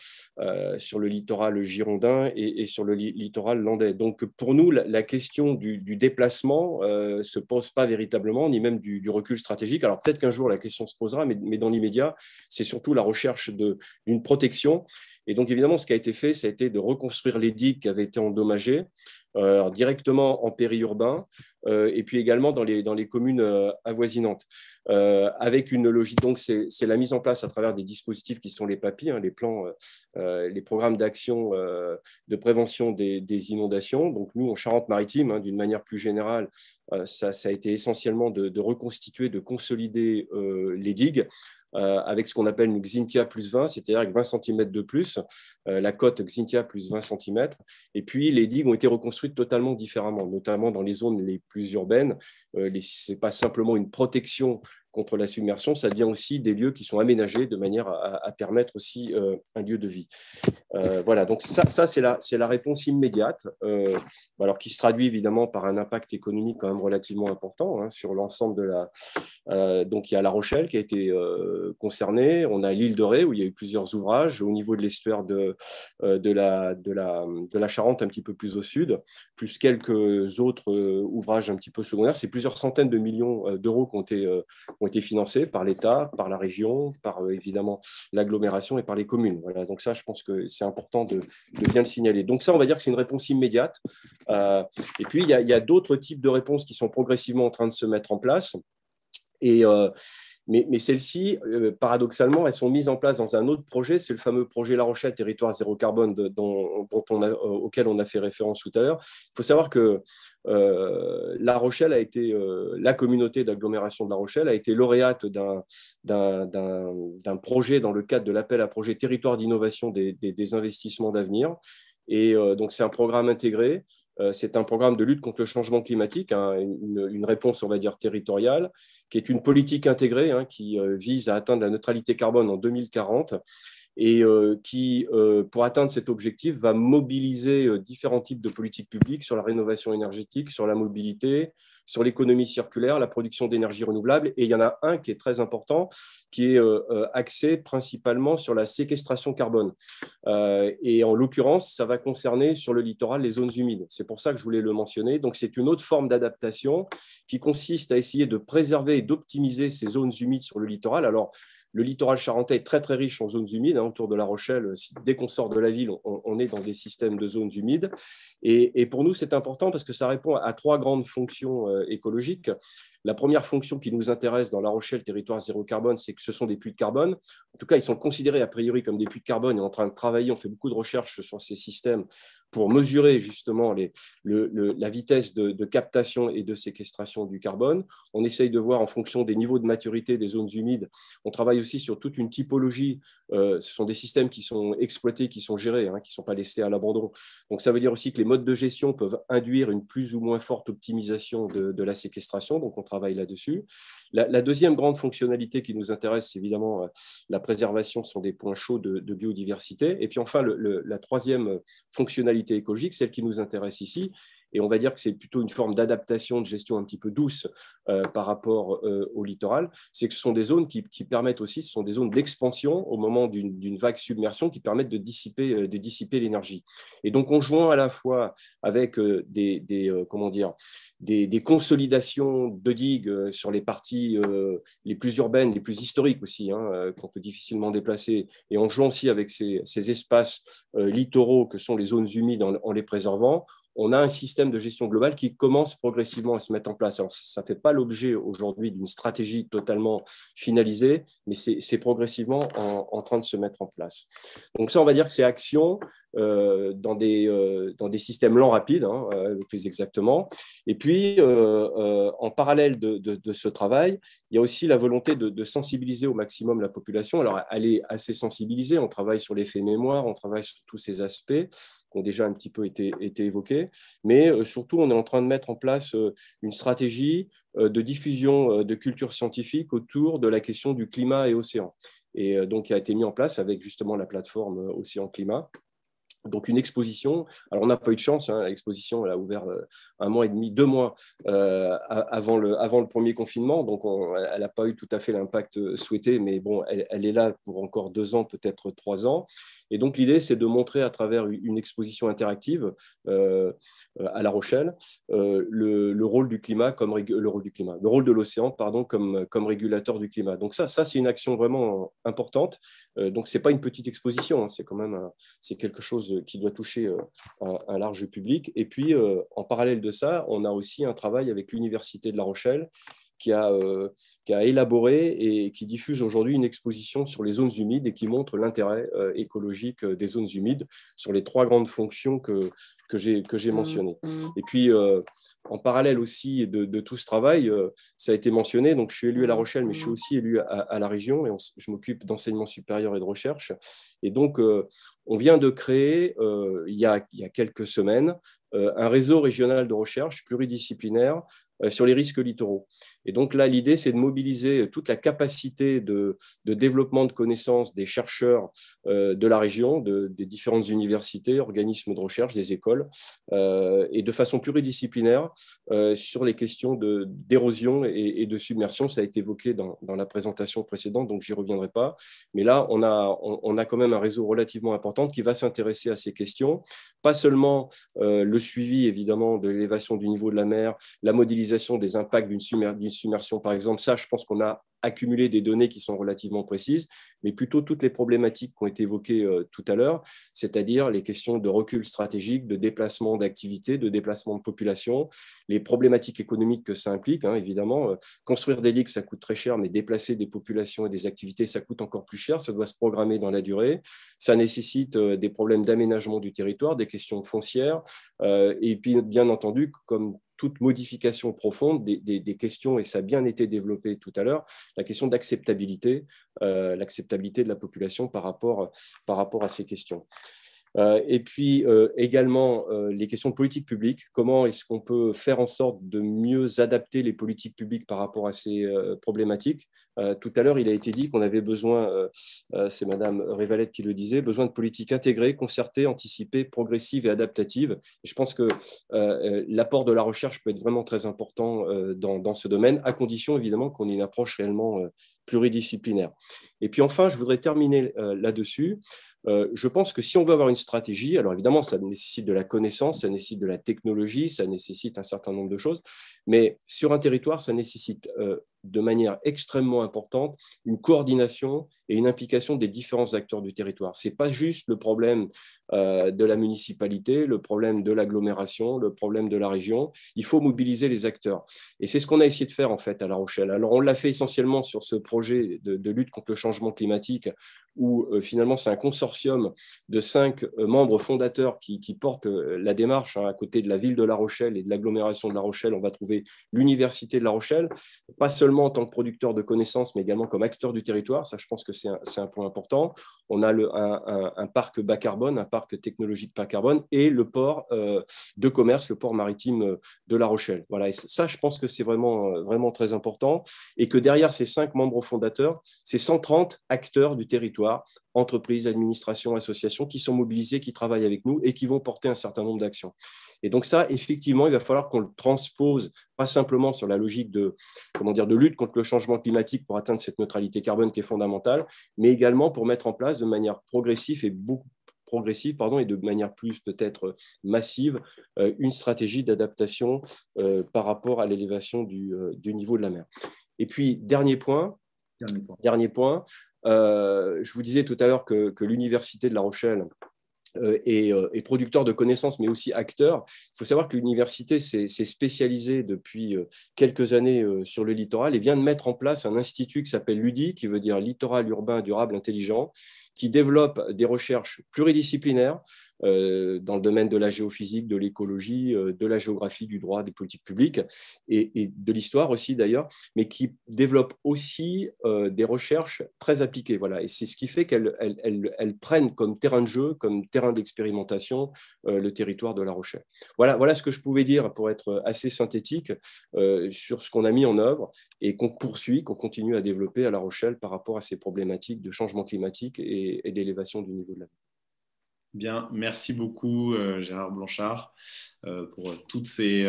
littoral girondin et sur le littoral landais. Donc, pour nous, la question du déplacement ne se pose pas véritablement, ni même du recul stratégique. Alors, peut-être qu'un jour, la question se posera, mais dans l'immédiat, c'est surtout la recherche d'une protection. Et donc, évidemment, ce qui a été fait, ça a été de reconstruire les digues qui avaient été endommagées, directement en périurbain, et puis également dans les communes avoisinantes, avec une logique. Donc, c'est la mise en place à travers des dispositifs qui sont les PAPI, hein, les plans, les programmes d'action de prévention des inondations. Donc, nous, en Charente-Maritime, hein, d'une manière plus générale, ça a été essentiellement de reconstituer, de consolider les digues, avec ce qu'on appelle une Xynthia plus 20, c'est-à-dire avec 20 cm de plus, la cote Xynthia plus 20 cm. Et puis, les digues ont été reconstruites totalement différemment, notamment dans les zones les plus urbaines. Ce n'est pas simplement une protection contre la submersion, ça devient aussi des lieux qui sont aménagés de manière à permettre aussi un lieu de vie. Voilà, donc ça c'est la réponse immédiate, alors qui se traduit évidemment par un impact économique quand même relativement important, hein, sur l'ensemble de la... donc il y a La Rochelle qui a été concernée, on a l'île de Ré où il y a eu plusieurs ouvrages, au niveau de l'estuaire de la Charente un petit peu plus au sud, plus quelques autres ouvrages un petit peu secondaires. C'est plusieurs centaines de millions d'euros qui ont été financés par l'État, par la région, par évidemment l'agglomération et par les communes. Voilà, donc ça, je pense que c'est important de bien le signaler. Donc ça, on va dire que c'est une réponse immédiate. Et puis, il y a d'autres types de réponses qui sont progressivement en train de se mettre en place. Mais celles-ci, paradoxalement, elles sont mises en place dans un autre projet, c'est le fameux projet La Rochelle, territoire zéro carbone, auquel on a fait référence tout à l'heure. Il faut savoir que La Rochelle a été, la communauté d'agglomération de La Rochelle a été lauréate d'un projet dans le cadre de l'appel à projet territoire d'innovation des investissements d'avenir. Et donc, c'est un programme intégré. C'est un programme de lutte contre le changement climatique, hein, une réponse, on va dire, territoriale, qui est une politique intégrée, hein, qui vise à atteindre la neutralité carbone en 2040 et qui, pour atteindre cet objectif, va mobiliser différents types de politiques publiques sur la rénovation énergétique, sur la mobilité, sur l'économie circulaire, la production d'énergie renouvelable. Et il y en a un qui est très important, qui est axé principalement sur la séquestration carbone. Et en l'occurrence, ça va concerner sur le littoral les zones humides. C'est pour ça que je voulais le mentionner. Donc, c'est une autre forme d'adaptation qui consiste à essayer de préserver et d'optimiser ces zones humides sur le littoral. Alors, le littoral charentais est très, très riche en zones humides, hein, autour de La Rochelle. Dès qu'on sort de la ville, on est dans des systèmes de zones humides. Et pour nous, c'est important parce que ça répond à trois grandes fonctions écologiques. La première fonction qui nous intéresse dans La Rochelle, territoire zéro carbone, c'est que ce sont des puits de carbone. En tout cas, ils sont considérés a priori comme des puits de carbone. On est en train de travailler, on fait beaucoup de recherches sur ces systèmes pour mesurer justement la vitesse de captation et de séquestration du carbone. On essaye de voir en fonction des niveaux de maturité des zones humides. On travaille aussi sur toute une typologie. Ce sont des systèmes qui sont exploités, qui sont gérés, hein, qui ne sont pas laissés à l'abandon. Donc, ça veut dire aussi que les modes de gestion peuvent induire une plus ou moins forte optimisation de la séquestration. Donc, on travaille là-dessus. La deuxième grande fonctionnalité qui nous intéresse, c'est évidemment la préservation, ce sont des points chauds de biodiversité. Et puis enfin, la troisième fonctionnalité écologique, celle qui nous intéresse ici, et on va dire que c'est plutôt une forme d'adaptation, de gestion un petit peu douce par rapport au littoral, c'est que ce sont des zones qui permettent aussi, ce sont des zones d'expansion au moment d'une vague submersion qui permettent de dissiper l'énergie. Et donc, on joint à la fois avec des consolidations de digues sur les parties les plus urbaines, les plus historiques aussi, hein, qu'on peut difficilement déplacer, et en jouant aussi avec ces espaces littoraux que sont les zones humides en les préservant, on a un système de gestion globale qui commence progressivement à se mettre en place. Alors, ça ne fait pas l'objet aujourd'hui d'une stratégie totalement finalisée, mais c'est progressivement en train de se mettre en place. Donc ça, on va dire que c'est action dans des systèmes lents rapides, hein, plus exactement. Et puis, en parallèle de ce travail, il y a aussi la volonté de sensibiliser au maximum la population. Alors, elle est assez sensibilisée, on travaille sur l'effet mémoire, on travaille sur tous ces aspects qui ont déjà un petit peu été évoqués, mais surtout, on est en train de mettre en place une stratégie de diffusion de culture scientifique autour de la question du climat et océan. Et donc, qui a été mis en place avec justement la plateforme Océan Climat. Donc, une exposition. Alors, on n'a pas eu de chance, hein, l'exposition, elle a ouvert 1 mois et demi, 2 mois avant le premier confinement. Donc, elle n'a pas eu tout à fait l'impact souhaité, mais bon, elle est là pour encore 2 ans, peut-être 3 ans. Et donc, l'idée, c'est de montrer à travers une exposition interactive à La Rochelle le rôle du climat, le rôle de l'océan, pardon, comme régulateur du climat. Donc, ça c'est une action vraiment importante. Donc, ce n'est pas une petite exposition, hein, c'est quand même c'est quelque chose qui doit toucher un large public. Et puis, en parallèle de ça, on a aussi un travail avec l'Université de La Rochelle qui a élaboré et qui diffuse aujourd'hui une exposition sur les zones humides et qui montre l'intérêt écologique des zones humides sur les 3 grandes fonctions que j'ai mentionnées. Et puis, en parallèle aussi de tout ce travail, ça a été mentionné, donc je suis élu à La Rochelle, mais je suis aussi élu à la région, et je m'occupe d'enseignement supérieur et de recherche. Et donc, on vient de créer, il y a quelques semaines, un réseau régional de recherche pluridisciplinaire sur les risques littoraux. Et donc là, l'idée, c'est de mobiliser toute la capacité de développement de connaissances des chercheurs de la région, des différentes universités, organismes de recherche, des écoles, et de façon pluridisciplinaire sur les questions d'érosion et de submersion. Ça a été évoqué dans la présentation précédente, donc j'y reviendrai pas. Mais là, on a quand même un réseau relativement important qui va s'intéresser à ces questions. Pas seulement le suivi, évidemment, de l'élévation du niveau de la mer, la modélisation des impacts d'une submersion, par exemple. Ça, je pense qu'on a accumuler des données qui sont relativement précises, mais plutôt toutes les problématiques qui ont été évoquées tout à l'heure, c'est-à-dire les questions de recul stratégique, de déplacement d'activité, de déplacement de population, les problématiques économiques que ça implique, hein, évidemment. Construire des ligues, ça coûte très cher, mais déplacer des populations et des activités, ça coûte encore plus cher, ça doit se programmer dans la durée. Ça nécessite des problèmes d'aménagement du territoire, des questions foncières, et puis bien entendu, comme toute modification profonde, des questions, et ça a bien été développé tout à l'heure, la question d'acceptabilité, l'acceptabilité de la population par rapport à ces questions. Et puis également les questions de politique publique. Comment est-ce qu'on peut faire en sorte de mieux adapter les politiques publiques par rapport à ces problématiques? Tout à l'heure, il a été dit qu'on avait besoin, c'est Madame Révalette qui le disait, besoin de politiques intégrées, concertées, anticipées, progressives et adaptatives. Et je pense que l'apport de la recherche peut être vraiment très important dans ce domaine, à condition évidemment qu'on ait une approche réellement pluridisciplinaire. Et puis enfin, je voudrais terminer là-dessus. Je pense que si on veut avoir une stratégie, alors évidemment, ça nécessite de la connaissance, ça nécessite de la technologie, ça nécessite un certain nombre de choses, mais sur un territoire, ça nécessite de manière extrêmement importante une coordination et une implication des différents acteurs du territoire. Ce n'est pas juste le problème de la municipalité, le problème de l'agglomération, le problème de la région. Il faut mobiliser les acteurs. Et c'est ce qu'on a essayé de faire en fait à La Rochelle. Alors on l'a fait essentiellement sur ce projet de lutte contre le changement climatique où finalement c'est un consortium de 5 membres fondateurs qui portent la démarche. Hein, à côté de la ville de La Rochelle et de l'agglomération de La Rochelle, on va trouver l'université de La Rochelle, pas seulement en tant que producteur de connaissances, mais également comme acteur du territoire. Ça, je pense que c'est un point important. On a un parc bas carbone, un parc technologique bas carbone et le port de commerce, le port maritime de La Rochelle. Voilà, et ça, je pense que c'est vraiment très important et que derrière ces 5 membres fondateurs, c'est 130 acteurs du territoire, entreprises, administrations, associations qui sont mobilisées, qui travaillent avec nous et qui vont porter un certain nombre d'actions. Et donc ça, effectivement, il va falloir qu'on le transpose, pas simplement sur la logique de lutte contre le changement climatique pour atteindre cette neutralité carbone qui est fondamentale, mais également pour mettre en place de manière progressive et de manière plus peut-être massive une stratégie d'adaptation par rapport à l'élévation du niveau de la mer. Et puis, dernier point, je vous disais tout à l'heure que l'Université de La Rochelle est producteur de connaissances, mais aussi acteur. Il faut savoir que l'université s'est spécialisée depuis quelques années sur le littoral et vient de mettre en place un institut qui s'appelle LUDI, qui veut dire Littoral Urbain Durable Intelligent, qui développe des recherches pluridisciplinaires dans le domaine de la géophysique, de l'écologie, de la géographie, du droit, des politiques publiques et de l'histoire aussi d'ailleurs, mais qui développe aussi des recherches très appliquées. Voilà. Et c'est ce qui fait qu'elles prennent comme terrain de jeu, comme terrain d'expérimentation le territoire de La Rochelle. Voilà ce que je pouvais dire pour être assez synthétique sur ce qu'on a mis en œuvre et qu'on poursuit, qu'on continue à développer à La Rochelle par rapport à ces problématiques de changement climatique et d'élévation du niveau de la mer. Bien, merci beaucoup Gérard Blanchard pour toutes ces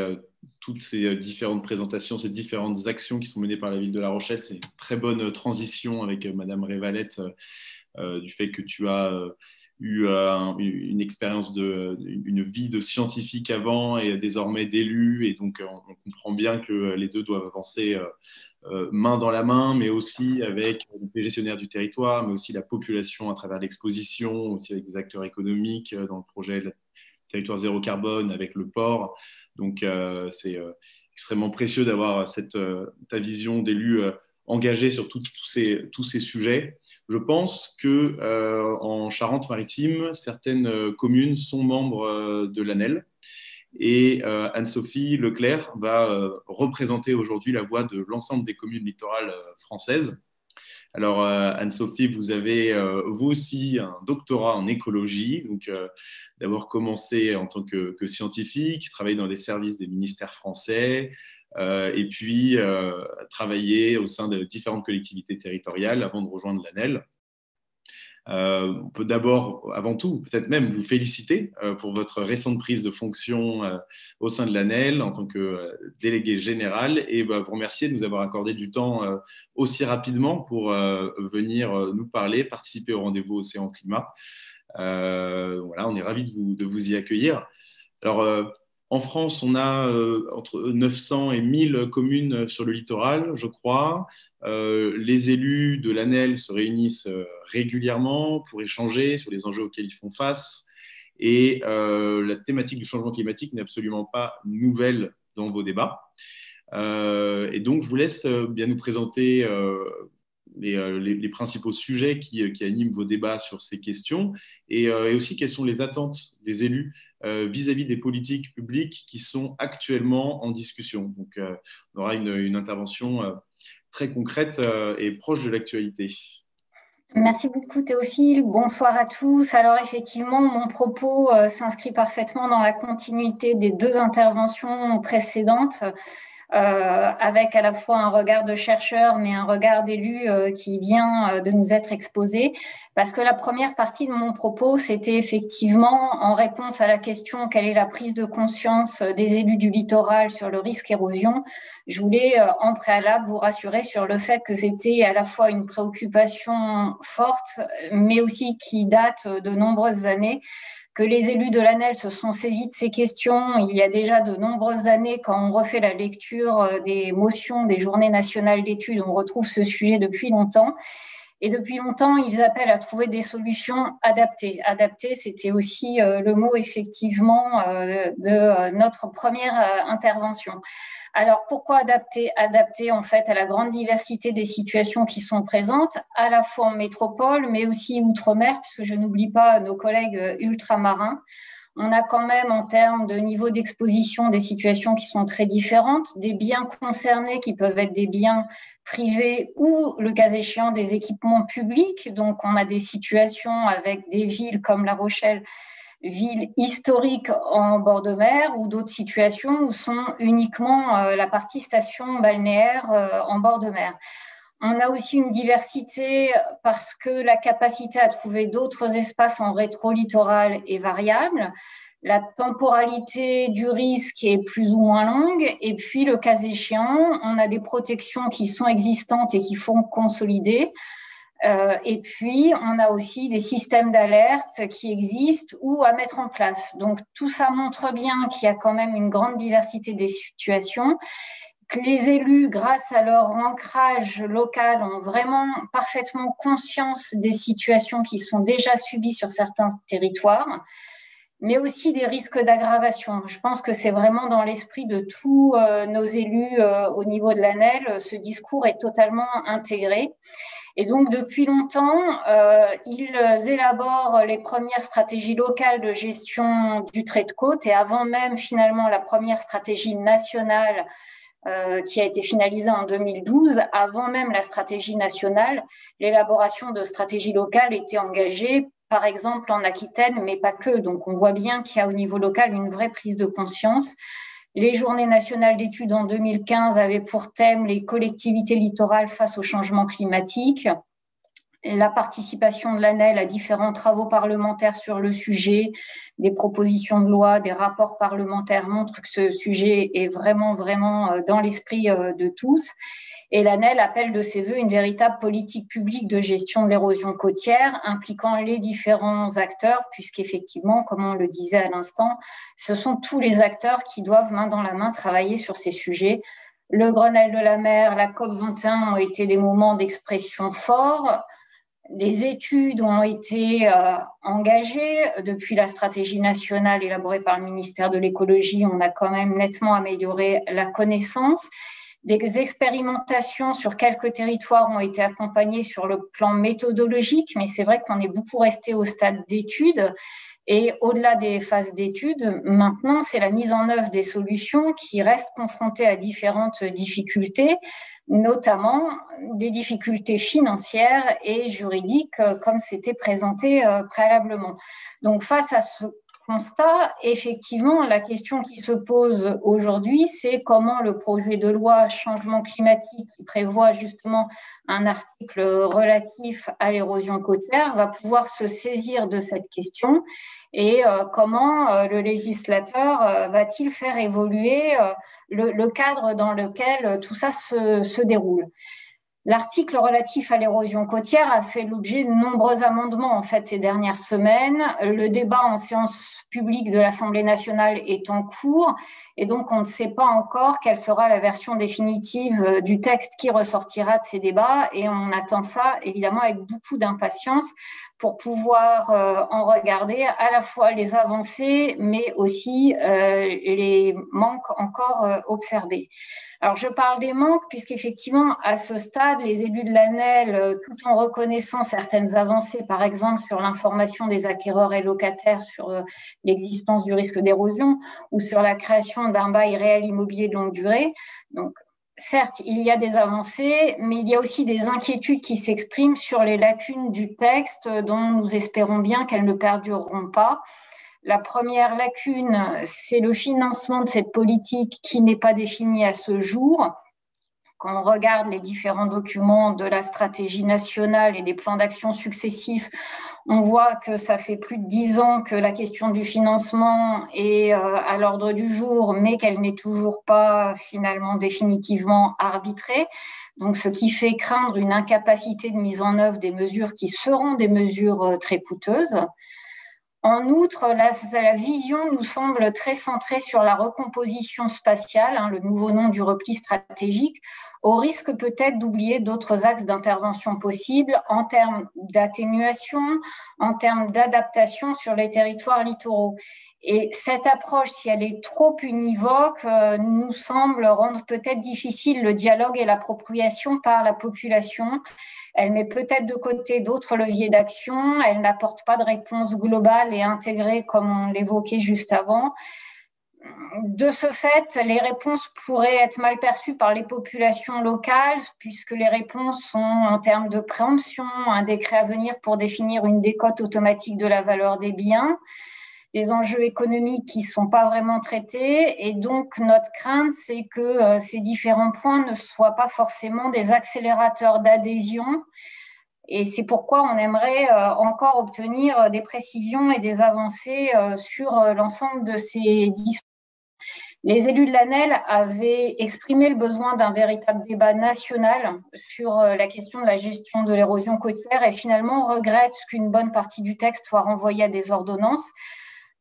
différentes présentations, ces différentes actions qui sont menées par la ville de La Rochelle. C'est une très bonne transition avec Madame Révalette du fait que tu as eu une expérience, une vie de scientifique avant et désormais d'élu. Et donc, on comprend bien que les deux doivent avancer main dans la main, mais aussi avec les gestionnaires du territoire, mais aussi la population à travers l'exposition, aussi avec des acteurs économiques dans le projet Territoire zéro carbone, avec le port. Donc, c'est extrêmement précieux d'avoir ta vision d'élu engagé sur tous ces sujets. Je pense qu'en Charente-Maritime, certaines communes sont membres de l'ANEL. Et Anne-Sophie Leclerc va représenter aujourd'hui la voix de l'ensemble des communes littorales françaises. Alors, Anne-Sophie, vous avez vous aussi un doctorat en écologie, donc d'abord commencé en tant que scientifique, travaillé dans les services des ministères français, et puis travaillé au sein de différentes collectivités territoriales avant de rejoindre l'ANEL. On peut d'abord, avant tout, peut-être même vous féliciter pour votre récente prise de fonction au sein de l'ANEL en tant que délégué général et vous remercier de nous avoir accordé du temps aussi rapidement pour venir nous parler, participer au rendez-vous Océan Climat. Voilà, on est ravis de vous y accueillir. Alors, En France, on a entre 900 et 1000 communes sur le littoral, je crois. Les élus de l'ANEL se réunissent régulièrement pour échanger sur les enjeux auxquels ils font face. Et la thématique du changement climatique n'est absolument pas nouvelle dans vos débats. Et donc, je vous laisse bien nous présenter les principaux sujets qui animent vos débats sur ces questions et aussi quelles sont les attentes des élus vis-à-vis des politiques publiques qui sont actuellement en discussion. Donc, on aura une intervention très concrète et proche de l'actualité. Merci beaucoup Théophile, bonsoir à tous. Alors effectivement, mon propos s'inscrit parfaitement dans la continuité des deux interventions précédentes, avec à la fois un regard de chercheur, mais un regard d'élu qui vient de nous être exposé. Parce que la première partie de mon propos, c'était effectivement en réponse à la question quelle est la prise de conscience des élus du littoral sur le risque érosion. Je voulais en préalable vous rassurer sur le fait que c'était à la fois une préoccupation forte, mais aussi qui date de nombreuses années, que les élus de l'ANEL se sont saisis de ces questions il y a déjà de nombreuses années. Quand on refait la lecture des motions des journées nationales d'études, on retrouve ce sujet depuis longtemps. Et depuis longtemps, ils appellent à trouver des solutions adaptées. Adaptées, c'était aussi le mot effectivement de notre première intervention. Alors, pourquoi adapter? Adapter, en fait, à la grande diversité des situations qui sont présentes, à la fois en métropole, mais aussi outre-mer, puisque je n'oublie pas nos collègues ultramarins. On a quand même, en termes de niveau d'exposition, des situations qui sont très différentes, des biens concernés qui peuvent être des biens privés ou, le cas échéant, des équipements publics. Donc, on a des situations avec des villes comme La Rochelle, ville historique en bord de mer, ou d'autres situations où sont uniquement la partie station balnéaire en bord de mer. On a aussi une diversité parce que la capacité à trouver d'autres espaces en rétro-littoral est variable. La temporalité du risque est plus ou moins longue. Et puis, le cas échéant, on a des protections qui sont existantes et qui font consolider. Et puis, on a aussi des systèmes d'alerte qui existent ou à mettre en place. Donc, tout ça montre bien qu'il y a quand même une grande diversité des situations, que les élus, grâce à leur ancrage local, ont vraiment parfaitement conscience des situations qui sont déjà subies sur certains territoires, mais aussi des risques d'aggravation. Je pense que c'est vraiment dans l'esprit de tous nos élus au niveau de l'ANEL, ce discours est totalement intégré. Et donc, depuis longtemps, ils élaborent les premières stratégies locales de gestion du trait de côte, et avant même, finalement, la première stratégie nationale qui a été finalisée en 2012, avant même la stratégie nationale, l'élaboration de stratégies locales était engagée, par exemple en Aquitaine, mais pas que. Donc, on voit bien qu'il y a au niveau local une vraie prise de conscience. Les journées nationales d'études en 2015 avaient pour thème les collectivités littorales face au changement climatique. La participation de l'ANEL à différents travaux parlementaires sur le sujet, des propositions de loi, des rapports parlementaires montrent que ce sujet est vraiment dans l'esprit de tous. Et l'ANEL appelle de ses voeux une véritable politique publique de gestion de l'érosion côtière impliquant les différents acteurs, puisqu'effectivement, comme on le disait à l'instant, ce sont tous les acteurs qui doivent main dans la main travailler sur ces sujets. Le Grenelle de la mer, la COP21 ont été des moments d'expression forts. Des études ont été engagées depuis la stratégie nationale élaborée par le ministère de l'écologie. On a quand même nettement amélioré la connaissance. Des expérimentations sur quelques territoires ont été accompagnées sur le plan méthodologique, mais c'est vrai qu'on est beaucoup resté au stade d'études. Et au-delà des phases d'études, maintenant, c'est la mise en œuvre des solutions qui restent confrontées à différentes difficultés, notamment des difficultés financières et juridiques, comme c'était présenté préalablement. Donc, face à ce constat, effectivement, la question qui se pose aujourd'hui, c'est comment le projet de loi changement climatique qui prévoit justement un article relatif à l'érosion côtière va pouvoir se saisir de cette question et comment le législateur va-t-il faire évoluer le cadre dans lequel tout ça se déroule. L'article relatif à l'érosion côtière a fait l'objet de nombreux amendements en fait ces dernières semaines. Le débat en séance publique de l'Assemblée nationale est en cours et donc on ne sait pas encore quelle sera la version définitive du texte qui ressortira de ces débats et on attend ça évidemment avec beaucoup d'impatience pour pouvoir en regarder à la fois les avancées mais aussi les manques encore observés. Alors, je parle des manques puisqu'effectivement, à ce stade, les élus de l'ANEL, tout en reconnaissant certaines avancées, par exemple sur l'information des acquéreurs et locataires sur l'existence du risque d'érosion ou sur la création d'un bail réel immobilier de longue durée. Donc, certes, il y a des avancées, mais il y a aussi des inquiétudes qui s'expriment sur les lacunes du texte dont nous espérons bien qu'elles ne perdureront pas. La première lacune, c'est le financement de cette politique qui n'est pas défini à ce jour. Quand on regarde les différents documents de la stratégie nationale et des plans d'action successifs, on voit que ça fait plus de 10 ans que la question du financement est à l'ordre du jour, mais qu'elle n'est toujours pas finalement définitivement arbitrée. Donc, ce qui fait craindre une incapacité de mise en œuvre des mesures qui seront des mesures très coûteuses. En outre, la vision nous semble très centrée sur la recomposition spatiale, le nouveau nom du repli stratégique, au risque peut-être d'oublier d'autres axes d'intervention possibles en termes d'atténuation, en termes d'adaptation sur les territoires littoraux. Et cette approche, si elle est trop univoque, nous semble rendre peut-être difficile le dialogue et l'appropriation par la population. Elle met peut-être de côté d'autres leviers d'action, elle n'apporte pas de réponse globale et intégrée comme on l'évoquait juste avant. De ce fait, les réponses pourraient être mal perçues par les populations locales puisque les réponses sont en termes de préemption, un décret à venir pour définir une décote automatique de la valeur des biens, des enjeux économiques qui ne sont pas vraiment traités. Et donc, notre crainte, c'est que ces différents points ne soient pas forcément des accélérateurs d'adhésion. Et c'est pourquoi on aimerait encore obtenir des précisions et des avancées sur l'ensemble de ces dispositions. Les élus de l'ANEL avaient exprimé le besoin d'un véritable débat national sur la question de la gestion de l'érosion côtière et finalement regrettent qu'une bonne partie du texte soit renvoyée à des ordonnances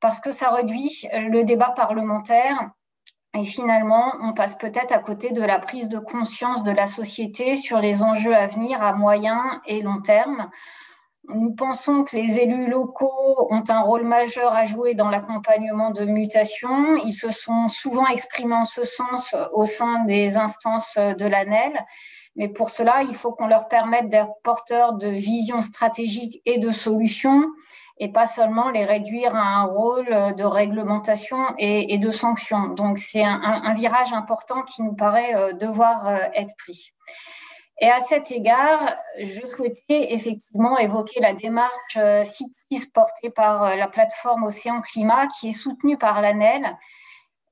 parce que ça réduit le débat parlementaire et finalement, on passe peut-être à côté de la prise de conscience de la société sur les enjeux à venir à moyen et long terme. Nous pensons que les élus locaux ont un rôle majeur à jouer dans l'accompagnement de mutations. Ils se sont souvent exprimés en ce sens au sein des instances de l'ANEL. Mais pour cela, il faut qu'on leur permette d'être porteurs de visions stratégiques et de solutions et pas seulement les réduire à un rôle de réglementation et de sanction. Donc, c'est un virage important qui nous paraît devoir être pris. Et à cet égard, je souhaitais effectivement évoquer la démarche CITES portée par la plateforme Océan Climat qui est soutenue par l'ANEL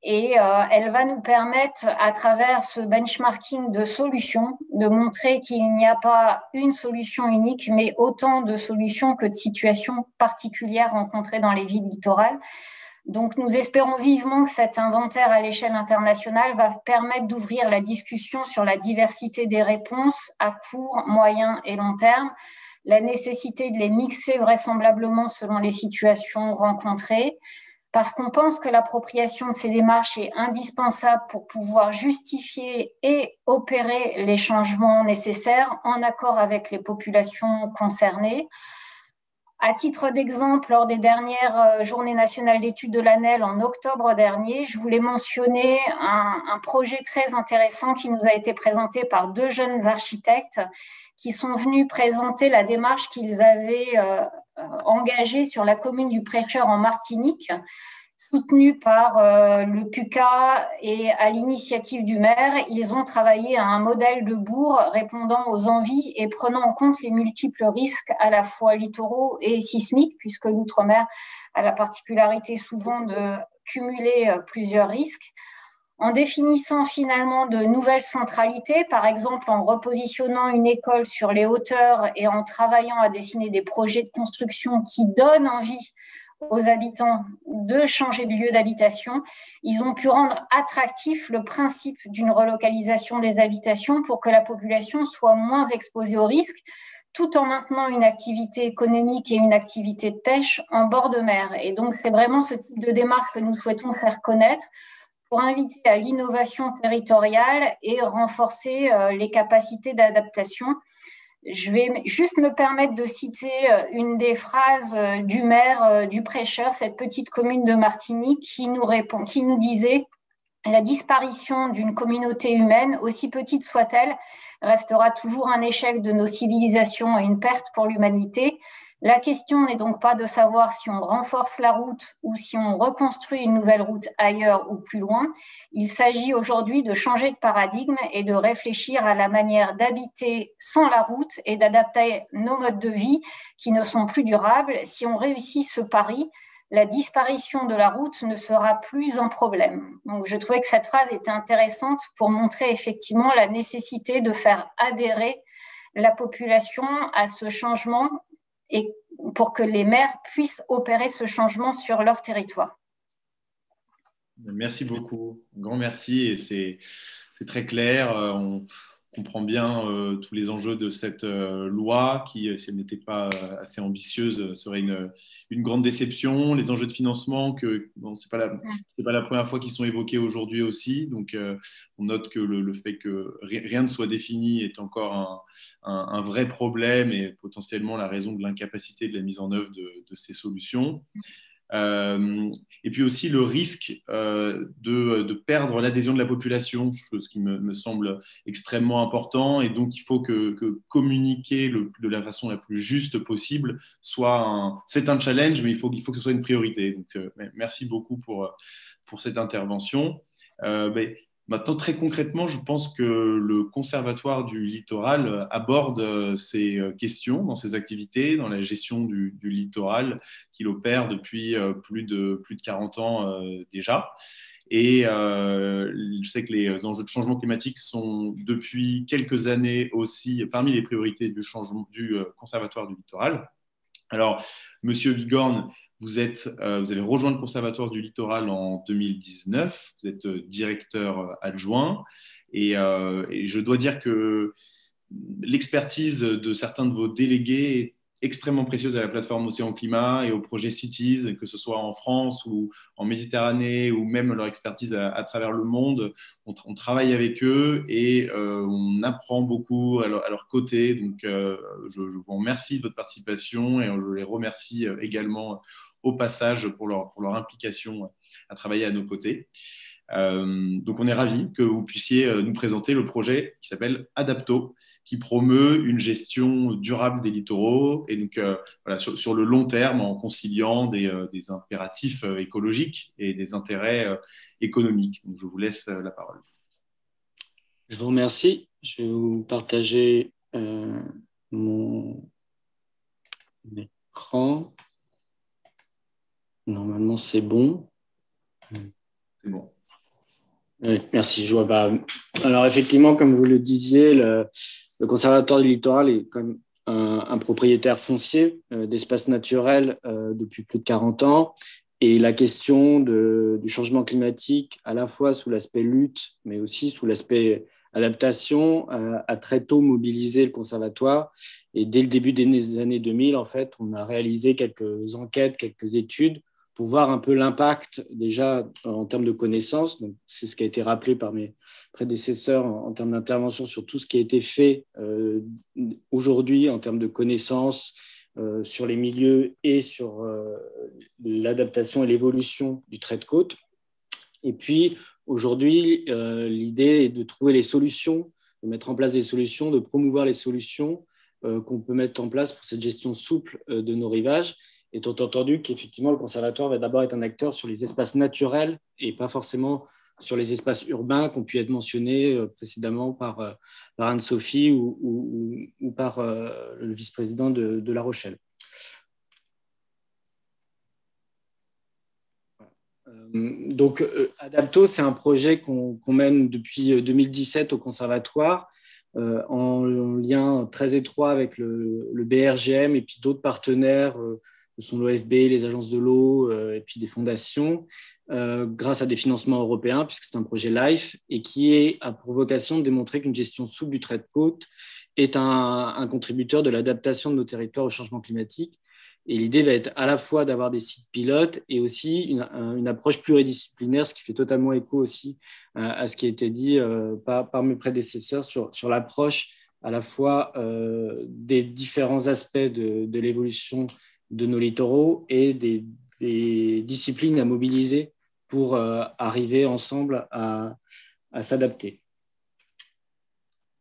et elle va nous permettre, à travers ce benchmarking de solutions, de montrer qu'il n'y a pas une solution unique, mais autant de solutions que de situations particulières rencontrées dans les villes littorales. Donc, nous espérons vivement que cet inventaire à l'échelle internationale va permettre d'ouvrir la discussion sur la diversité des réponses à court, moyen et long terme, la nécessité de les mixer vraisemblablement selon les situations rencontrées, parce qu'on pense que l'appropriation de ces démarches est indispensable pour pouvoir justifier et opérer les changements nécessaires en accord avec les populations concernées. À titre d'exemple, lors des dernières Journées nationales d'études de l'ANEL en octobre dernier, je voulais mentionner un projet très intéressant qui nous a été présenté par 2 jeunes architectes qui sont venus présenter la démarche qu'ils avaient engagée sur la commune du Prêcheur en Martinique, soutenue par le PUCA et à l'initiative du maire. Ils ont travaillé à un modèle de bourg répondant aux envies et prenant en compte les multiples risques à la fois littoraux et sismiques, puisque l'outre-mer a la particularité souvent de cumuler plusieurs risques. En définissant finalement de nouvelles centralités, par exemple en repositionnant une école sur les hauteurs et en travaillant à dessiner des projets de construction qui donnent envie aux habitants de changer de lieu d'habitation, ils ont pu rendre attractif le principe d'une relocalisation des habitations pour que la population soit moins exposée au risque, tout en maintenant une activité économique et une activité de pêche en bord de mer. Et donc, c'est vraiment ce type de démarche que nous souhaitons faire connaître pour inviter à l'innovation territoriale et renforcer les capacités d'adaptation. Je vais juste me permettre de citer une des phrases du maire du Prêcheur, cette petite commune de Martinique, qui nous disait: la disparition d'une communauté humaine, aussi petite soit-elle, restera toujours un échec de nos civilisations et une perte pour l'humanité. La question n'est donc pas de savoir si on renforce la route ou si on reconstruit une nouvelle route ailleurs ou plus loin. Il s'agit aujourd'hui de changer de paradigme et de réfléchir à la manière d'habiter sans la route et d'adapter nos modes de vie qui ne sont plus durables. Si on réussit ce pari, la disparition de la route ne sera plus un problème. Donc, je trouvais que cette phrase était intéressante pour montrer effectivement la nécessité de faire adhérer la population à ce changement et pour que les maires puissent opérer ce changement sur leur territoire. Merci beaucoup, un grand merci, et c'est très clair. On comprend bien tous les enjeux de cette loi qui, si elle n'était pas assez ambitieuse, serait une grande déception. Les enjeux de financement, c'est pas la première fois qu'ils sont évoqués aujourd'hui aussi. Donc, on note que le fait que rien ne soit défini est encore un vrai problème et potentiellement la raison de l'incapacité de la mise en œuvre de ces solutions. Et puis aussi le risque de perdre l'adhésion de la population, ce qui me semble extrêmement important, et donc il faut que communiquer de la façon la plus juste possible c'est un challenge, mais il faut que ce soit une priorité. Donc, merci beaucoup pour cette intervention. Maintenant, très concrètement, je pense que le Conservatoire du littoral aborde ces questions dans ses activités, dans la gestion du littoral qu'il opère depuis plus de 40 ans déjà. Et je sais que les enjeux de changement climatique sont depuis quelques années aussi parmi les priorités du Conservatoire du littoral. Alors, Monsieur Bigorne, vous avez rejoint le Conservatoire du littoral en 2019, vous êtes directeur adjoint, et je dois dire que l'expertise de certains de vos délégués est extrêmement précieuse à la plateforme Océan Climat et au projet Cities, que ce soit en France ou en Méditerranée, ou même leur expertise à travers le monde. On travaille avec eux et on apprend beaucoup à leur côté. Donc, je vous remercie de votre participation et je les remercie également au passage pour leur implication à travailler à nos côtés. Donc, on est ravis que vous puissiez nous présenter le projet qui s'appelle Adapto, qui promeut une gestion durable des littoraux, et donc voilà, sur le long terme, en conciliant des impératifs écologiques et des intérêts économiques. Donc, je vous laisse la parole. Je vous remercie. Je vais vous partager mon écran. Normalement, c'est bon. C'est bon. Oui, merci. Je vois pas. Alors, effectivement, comme vous le disiez, le Conservatoire du littoral est quand même un propriétaire foncier d'espaces naturels depuis plus de 40 ans. Et la question du changement climatique, à la fois sous l'aspect lutte, mais aussi sous l'aspect adaptation, a très tôt mobilisé le Conservatoire. Et dès le début des années 2000, en fait, on a réalisé quelques enquêtes, quelques études pour voir un peu l'impact déjà en termes de connaissances. Donc, c'est ce qui a été rappelé par mes prédécesseurs en termes d'intervention sur tout ce qui a été fait aujourd'hui en termes de connaissances sur les milieux et sur l'adaptation et l'évolution du trait de côte. Et puis, aujourd'hui, l'idée est de trouver les solutions, de mettre en place des solutions, de promouvoir les solutions qu'on peut mettre en place pour cette gestion souple de nos rivages. Étant entendu qu'effectivement, le Conservatoire va d'abord être un acteur sur les espaces naturels et pas forcément sur les espaces urbains qui ont pu être mentionnés précédemment par Anne-Sophie ou par le vice-président de La Rochelle. Donc, Adapto, c'est un projet qu'on mène depuis 2017 au Conservatoire, en lien très étroit avec le BRGM et puis d'autres partenaires que sont l'OFB, les agences de l'eau et puis des fondations, grâce à des financements européens, puisque c'est un projet LIFE, et qui a pour vocation de démontrer qu'une gestion souple du trait de côte est un contributeur de l'adaptation de nos territoires au changement climatique. Et l'idée va être à la fois d'avoir des sites pilotes et aussi une approche pluridisciplinaire, ce qui fait totalement écho aussi à ce qui a été dit par mes prédécesseurs sur l'approche à la fois des différents aspects de l'évolution de nos littoraux et des disciplines à mobiliser pour arriver ensemble à s'adapter.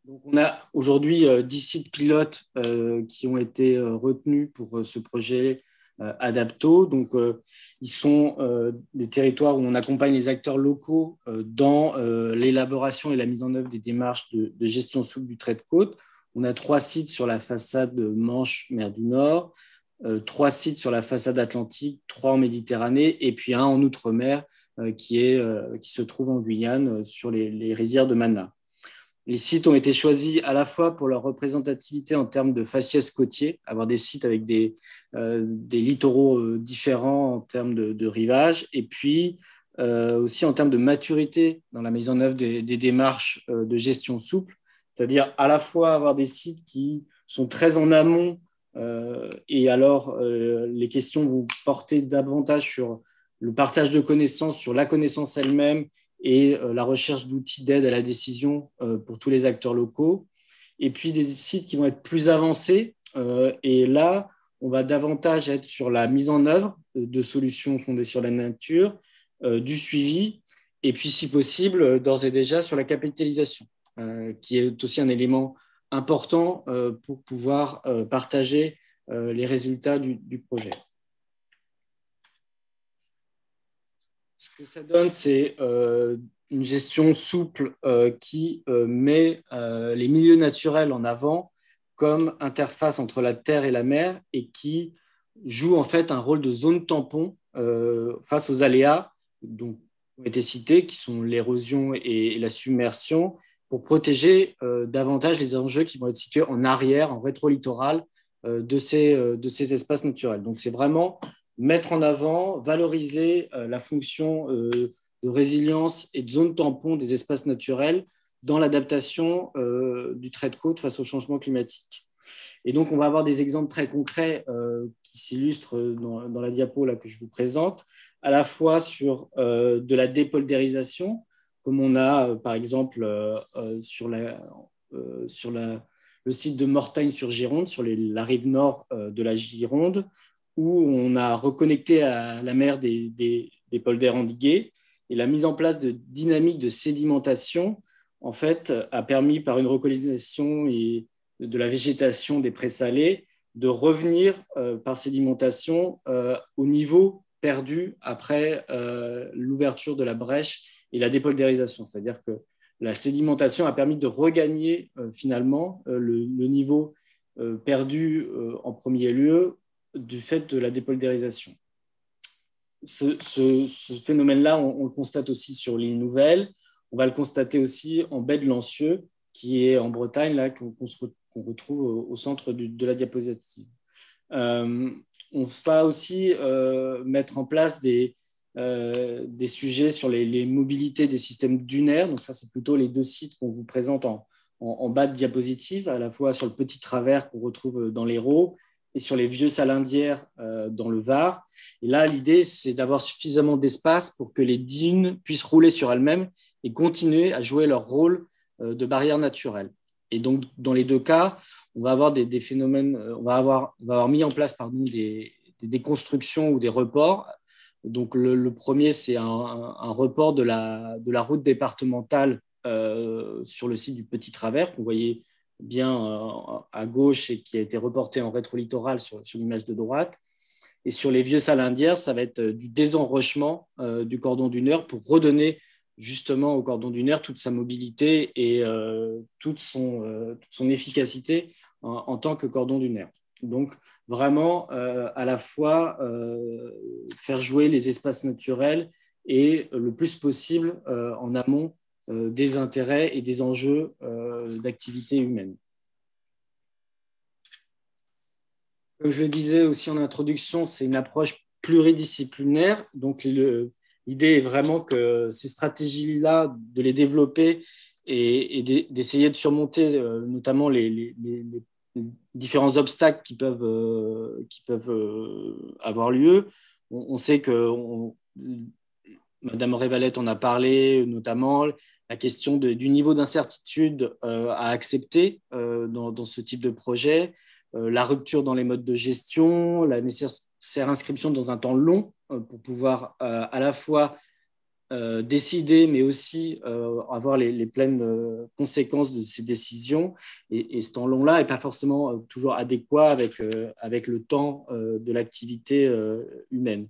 Donc, on a aujourd'hui 10 sites pilotes qui ont été retenus pour ce projet Adapto. Donc, ils sont des territoires où on accompagne les acteurs locaux dans l'élaboration et la mise en œuvre des démarches de gestion souple du trait de côte. On a 3 sites sur la façade Manche, mer du Nord, 3 sites sur la façade Atlantique, 3 en Méditerranée et puis un en Outre-mer qui se trouve en Guyane sur les rizières de Mana. Les sites ont été choisis à la fois pour leur représentativité en termes de faciès côtier, avoir des sites avec des littoraux différents en termes de rivage, et puis aussi en termes de maturité dans la mise en œuvre des démarches de gestion souple, c'est-à-dire à la fois avoir des sites qui sont très en amont, et alors les questions vont porter davantage sur le partage de connaissances, sur la connaissance elle-même, et la recherche d'outils d'aide à la décision pour tous les acteurs locaux. Et puis des sites qui vont être plus avancés. Et là, on va davantage être sur la mise en œuvre de solutions fondées sur la nature, du suivi, et puis si possible, d'ores et déjà sur la capitalisation, qui est aussi un élément important pour pouvoir partager les résultats du projet. Ce que ça donne, c'est une gestion souple qui met les milieux naturels en avant comme interface entre la terre et la mer et qui joue en fait un rôle de zone tampon face aux aléas donc, qui ont été cités, qui sont l'érosion et la submersion, pour protéger davantage les enjeux qui vont être situés en arrière, en rétro-littoral de ces espaces naturels. Donc c'est vraiment mettre en avant, valoriser la fonction de résilience et de zone tampon des espaces naturels dans l'adaptation du trait de côte face au changement climatique. Et donc, on va avoir des exemples très concrets qui s'illustrent dans la diapo là, que je vous présente, à la fois sur de la dépoldérisation, comme on a par exemple sur le site de Mortagne sur Gironde, sur la rive nord de la Gironde, où on a reconnecté à la mer des polders endigués. Et la mise en place de dynamiques de sédimentation, en fait, a permis, par une recolonisation et de la végétation des présalés, de revenir par sédimentation au niveau perdu après l'ouverture de la brèche et la dépoldérisation. C'est-à-dire que la sédimentation a permis de regagner finalement le niveau perdu en premier lieu du fait de la dépoldérisation. Ce phénomène-là, on le constate aussi sur l'île Nouvelle. On va le constater aussi en baie de Lancieux, qui est en Bretagne, là, qu'on retrouve au centre de la diapositive. On va aussi mettre en place des sujets sur les mobilités des systèmes dunaires. Donc ça, c'est plutôt les 2 sites qu'on vous présente en bas de diapositive, à la fois sur le Petit Travers qu'on retrouve dans l'Hérault et sur les Vieux Salindières dans le Var. Et là, l'idée, c'est d'avoir suffisamment d'espace pour que les dunes puissent rouler sur elles-mêmes et continuer à jouer leur rôle de barrière naturelle. Et donc, dans les 2 cas, on va avoir des phénomènes, on va avoir mis en place des constructions ou des reports. Donc, le premier, c'est un report de la route départementale sur le site du Petit Travers, qu'on voyait bien à gauche et qui a été reporté en rétro-littoral sur l'image de droite. Et sur les Vieux Salindières, ça va être du désenrochement du cordon dunaire pour redonner justement au cordon dunaire toute sa mobilité et toute son efficacité en tant que cordon dunaire. Donc, vraiment, à la fois faire jouer les espaces naturels et le plus possible en amont des intérêts et des enjeux d'activité humaine. Comme je le disais aussi en introduction, c'est une approche pluridisciplinaire. Donc, l'idée est vraiment que ces stratégies-là, de les développer et d'essayer de surmonter notamment les différents obstacles qui peuvent avoir lieu. On sait que Madame Révalette en a parlé, notamment la question du niveau d'incertitude à accepter dans ce type de projet, la rupture dans les modes de gestion, la nécessaire inscription dans un temps long pour pouvoir à la fois décider, mais aussi avoir les pleines conséquences de ces décisions. Et ce temps long-là n'est pas forcément toujours adéquat avec le temps de l'activité humaine.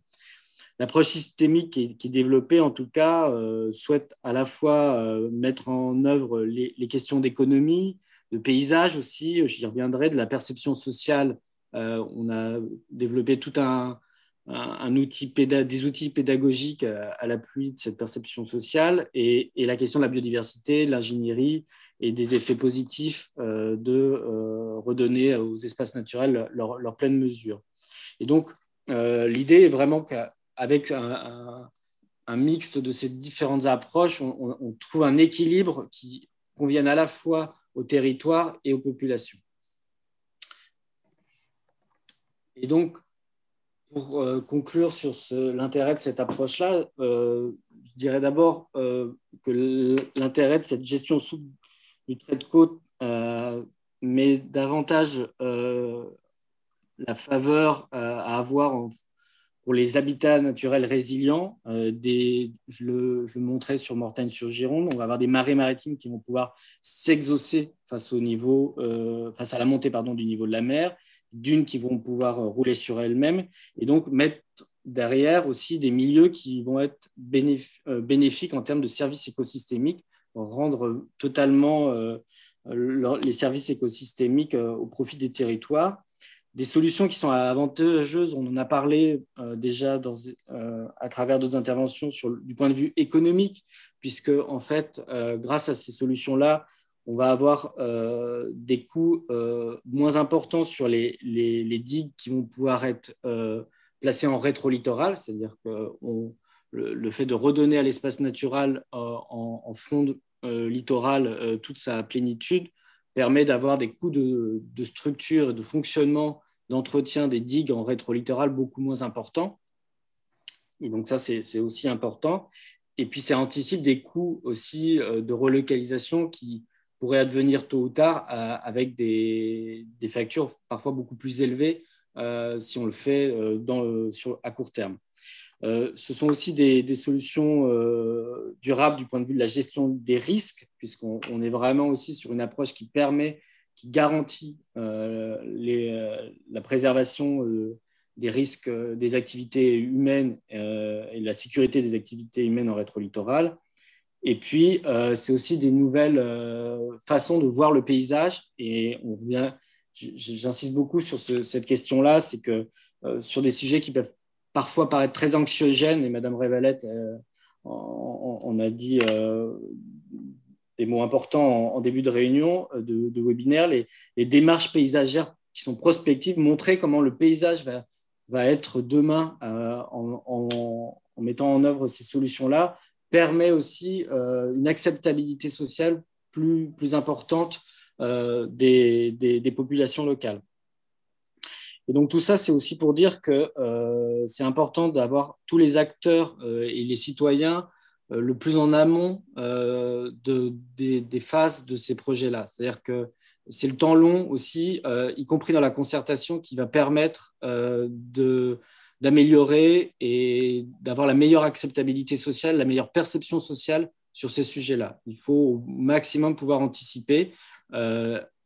L'approche systémique qui est développée, en tout cas, souhaite à la fois mettre en œuvre les questions d'économie, de paysage aussi, j'y reviendrai, de la perception sociale. On a développé tout des outils pédagogiques à l'appui de cette perception sociale et la question de la biodiversité, de l'ingénierie et des effets positifs de redonner aux espaces naturels leur pleine mesure. Et donc, l'idée est vraiment qu'avec un mix de ces différentes approches, on trouve un équilibre qui convienne à la fois au territoire et aux populations. Et donc, pour conclure sur l'intérêt de cette approche-là, je dirais d'abord que l'intérêt de cette gestion souple du trait de côte met davantage la faveur à avoir pour les habitats naturels résilients. Je le montrais sur Mortagne-sur-Gironde, on va avoir des marées maritimes qui vont pouvoir s'exaucer face à la montée du niveau de la mer, dunes qui vont pouvoir rouler sur elles-mêmes, et donc mettre derrière aussi des milieux qui vont être bénéfiques en termes de services écosystémiques, pour rendre totalement les services écosystémiques au profit des territoires. Des solutions qui sont avantageuses, on en a parlé déjà à travers d'autres interventions du point de vue économique, puisque en fait, grâce à ces solutions-là, on va avoir des coûts moins importants sur les digues qui vont pouvoir être placées en rétro-littoral, c'est-à-dire que le fait de redonner à l'espace naturel en front littoral toute sa plénitude permet d'avoir des coûts de structure et de fonctionnement d'entretien des digues en rétro-littoral beaucoup moins importants. Et donc ça, c'est aussi important. Et puis, ça anticipe des coûts aussi de relocalisation qui pourraient advenir tôt ou tard avec des factures parfois beaucoup plus élevées si on le fait à court terme. Ce sont aussi des solutions durables du point de vue de la gestion des risques, puisqu'on est vraiment aussi sur une approche qui garantit la préservation des risques des activités humaines et la sécurité des activités humaines en rétro-littoral. Et puis, c'est aussi des nouvelles façons de voir le paysage. Et j'insiste beaucoup sur cette question-là, c'est que sur des sujets qui peuvent parfois paraître très anxiogènes, et Madame Révalette on a dit des mots importants en début de réunion, de webinaire, les démarches paysagères qui sont prospectives, montrer comment le paysage va être demain en mettant en œuvre ces solutions-là, permet aussi une acceptabilité sociale plus importante des populations locales. Et donc tout ça, c'est aussi pour dire que c'est important d'avoir tous les acteurs et les citoyens le plus en amont des phases de ces projets-là. C'est-à-dire que c'est le temps long aussi, y compris dans la concertation, qui va permettre d'améliorer et d'avoir la meilleure acceptabilité sociale, la meilleure perception sociale sur ces sujets-là. Il faut au maximum pouvoir anticiper.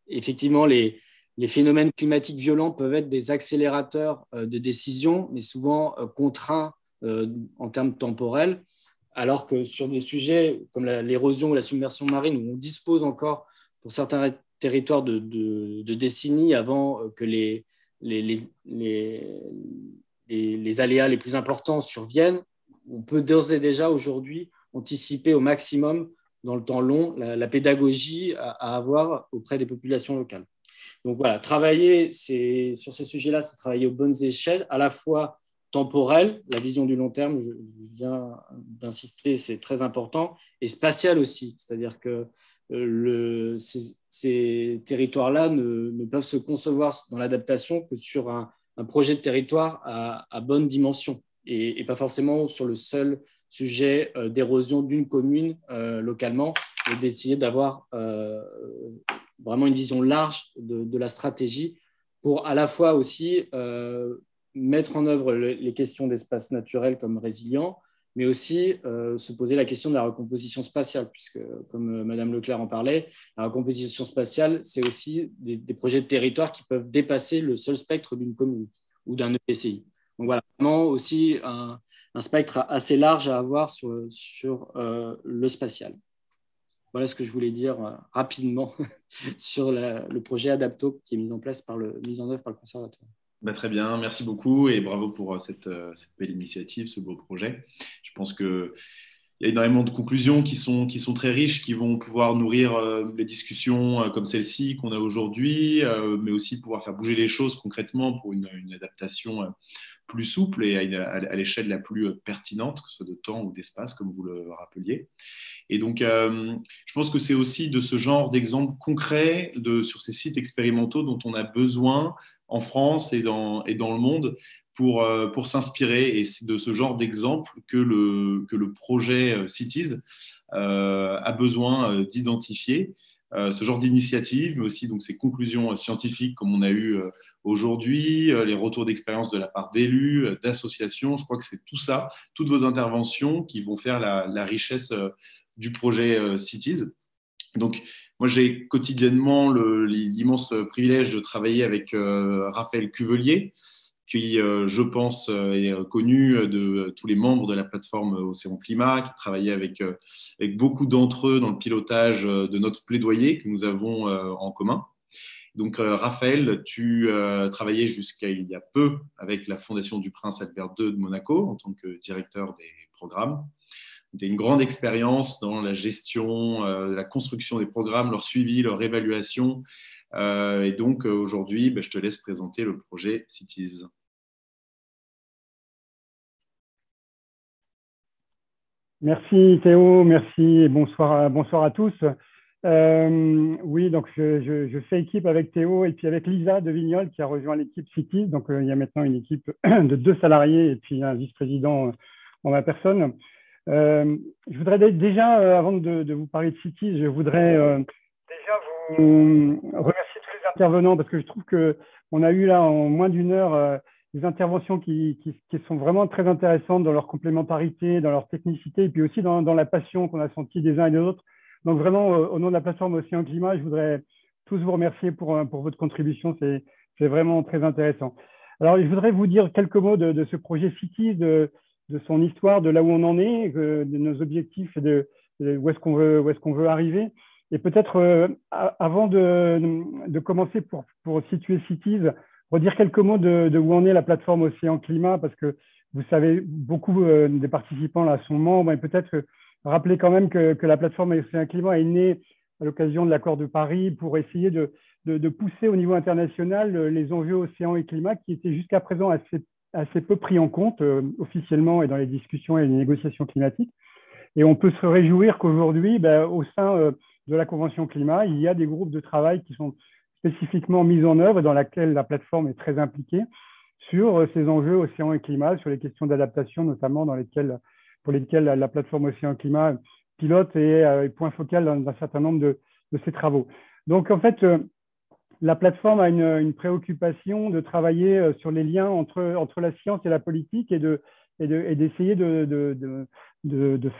Effectivement, les phénomènes climatiques violents peuvent être des accélérateurs de décision, mais souvent contraints en termes temporels, alors que sur des sujets comme l'érosion ou la submersion marine, où on dispose encore pour certains territoires de décennies avant que les aléas les plus importants surviennent, on peut d'ores et déjà aujourd'hui anticiper au maximum dans le temps long la pédagogie à avoir auprès des populations locales. Donc voilà, travailler sur ces sujets-là, c'est travailler aux bonnes échelles, à la fois temporelle, la vision du long terme, je viens d'insister, c'est très important, et spatiale aussi, c'est-à-dire que ces territoires-là ne peuvent se concevoir dans l'adaptation que sur un projet de territoire à bonne dimension, et pas forcément sur le seul sujet d'érosion d'une commune localement, et d'essayer d'avoir vraiment une vision large de la stratégie pour à la fois aussi mettre en œuvre les questions d'espace naturel comme résilient, mais aussi se poser la question de la recomposition spatiale, puisque, comme Madame Leclerc en parlait, la recomposition spatiale, c'est aussi des projets de territoire qui peuvent dépasser le seul spectre d'une commune ou d'un EPCI. Donc voilà, vraiment aussi un spectre assez large à avoir sur le spatial. Voilà ce que je voulais dire rapidement sur le projet Adapto qui est mis en œuvre par le conservatoire. Très bien, merci beaucoup et bravo pour cette belle initiative, ce beau projet. Je pense qu'il y a énormément de conclusions qui sont très riches, qui vont pouvoir nourrir les discussions comme celle-ci qu'on a aujourd'hui, mais aussi pouvoir faire bouger les choses concrètement pour une adaptation plus souple et à l'échelle la plus pertinente, que ce soit de temps ou d'espace, comme vous le rappeliez. Et donc, je pense que c'est aussi de ce genre d'exemples concrets sur ces sites expérimentaux dont on a besoin en France et dans le monde pour s'inspirer. Et c'est de ce genre d'exemple que le projet Cities a besoin d'identifier. Ce genre d'initiative, mais aussi donc, ces conclusions scientifiques comme on a eu aujourd'hui, les retours d'expérience de la part d'élus, d'associations. Je crois que c'est tout ça, toutes vos interventions qui vont faire la richesse du projet Cities. Donc, moi, j'ai quotidiennement l'immense privilège de travailler avec Raphaël Cuvelier, qui, je pense, est connu de tous les membres de la plateforme Océan Climat, qui travaillait avec beaucoup d'entre eux dans le pilotage de notre plaidoyer que nous avons en commun. Donc, Raphaël, tu travaillais jusqu'à il y a peu avec la Fondation du Prince Albert II de Monaco en tant que directeur des programmes. Tu as une grande expérience dans la gestion, la construction des programmes, leur suivi, leur évaluation. Et donc, aujourd'hui, je te laisse présenter le projet Cities. Merci Théo, merci et bonsoir à tous. Oui, donc je fais équipe avec Théo et puis avec Lisa de Vignol qui a rejoint l'équipe Cities. Donc, il y a maintenant une équipe de 2 salariés et puis un vice-président en ma personne. Je voudrais déjà, avant de vous parler de Cities, je voudrais déjà vous remercier tous les intervenants parce que je trouve qu'on a eu là en moins d'1 heure des interventions qui sont vraiment très intéressantes dans leur complémentarité, dans leur technicité et puis aussi dans la passion qu'on a sentie des uns et des autres. Donc vraiment, au nom de la plateforme Océan Climat, je voudrais tous vous remercier pour votre contribution. C'est vraiment très intéressant. Alors, je voudrais vous dire quelques mots de ce projet Cities, de son histoire, de là où on en est, de nos objectifs et de où est-ce qu'on veut arriver. Et peut-être, avant de commencer pour situer Cities, redire quelques mots de où en est la plateforme Océan Climat, parce que vous savez, beaucoup des participants là sont membres, et peut-être rappeler quand même que la plateforme Océan Climat est née à l'occasion de l'accord de Paris pour essayer de pousser au niveau international les enjeux océan et climat qui étaient jusqu'à présent assez peu pris en compte officiellement et dans les discussions et les négociations climatiques. Et on peut se réjouir qu'aujourd'hui, au sein de la Convention climat, il y a des groupes de travail qui sont spécifiquement mis en œuvre et dans lesquels la plateforme est très impliquée sur ces enjeux océan et climat, sur les questions d'adaptation notamment pour lesquelles la plateforme Océan Climat pilote et est point focal d'un certain nombre de ces travaux. Donc en fait, la plateforme a une préoccupation de travailler sur les liens entre la science et la politique et d'essayer de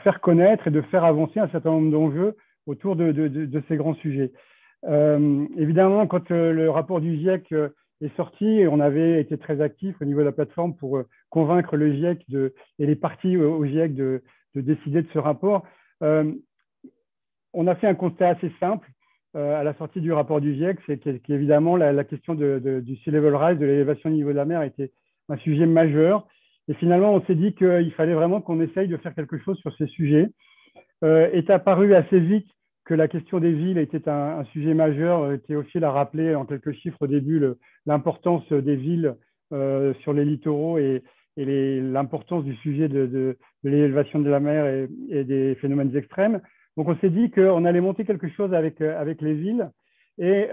faire connaître et de faire avancer un certain nombre d'enjeux autour de ces grands sujets. Évidemment, quand le rapport du GIEC est sorti, on avait été très actifs au niveau de la plateforme pour convaincre le GIEC et les parties au GIEC de décider de ce rapport. On a fait un constat assez simple à la sortie du rapport du GIEC, c'est qu'évidemment la question du sea level rise, de l'élévation du niveau de la mer, était un sujet majeur. Et finalement, on s'est dit qu'il fallait vraiment qu'on essaye de faire quelque chose sur ces sujets. Est apparu assez vite que la question des villes était un sujet majeur. Théophile a rappelé en quelques chiffres au début l'importance des villes sur les littoraux et l'importance du sujet de l'élévation de la mer et des phénomènes extrêmes. Donc, on s'est dit qu'on allait monter quelque chose avec les villes et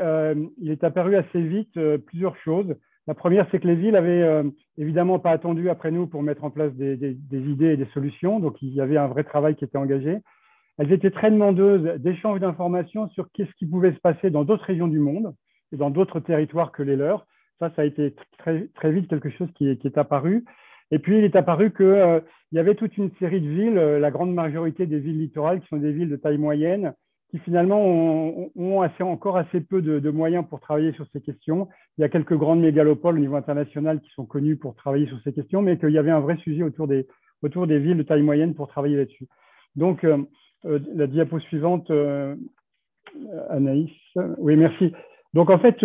il est apparu assez vite plusieurs choses. La première, c'est que les villes avaient évidemment pas attendu après nous pour mettre en place des idées et des solutions. Donc, il y avait un vrai travail qui était engagé. Elles étaient très demandeuses d'échanges d'informations sur qu'est-ce qui pouvait se passer dans d'autres régions du monde et dans d'autres territoires que les leurs. Ça a été très, très vite quelque chose qui est apparu. Et puis, il est apparu qu'il y avait toute une série de villes, la grande majorité des villes littorales, qui sont des villes de taille moyenne, qui finalement ont encore assez peu de moyens pour travailler sur ces questions. Il y a quelques grandes mégalopoles au niveau international qui sont connues pour travailler sur ces questions, mais qu'il y avait un vrai sujet autour des villes de taille moyenne pour travailler là-dessus. Donc, la diapo suivante, Anaïs. Oui, merci. Donc, en fait,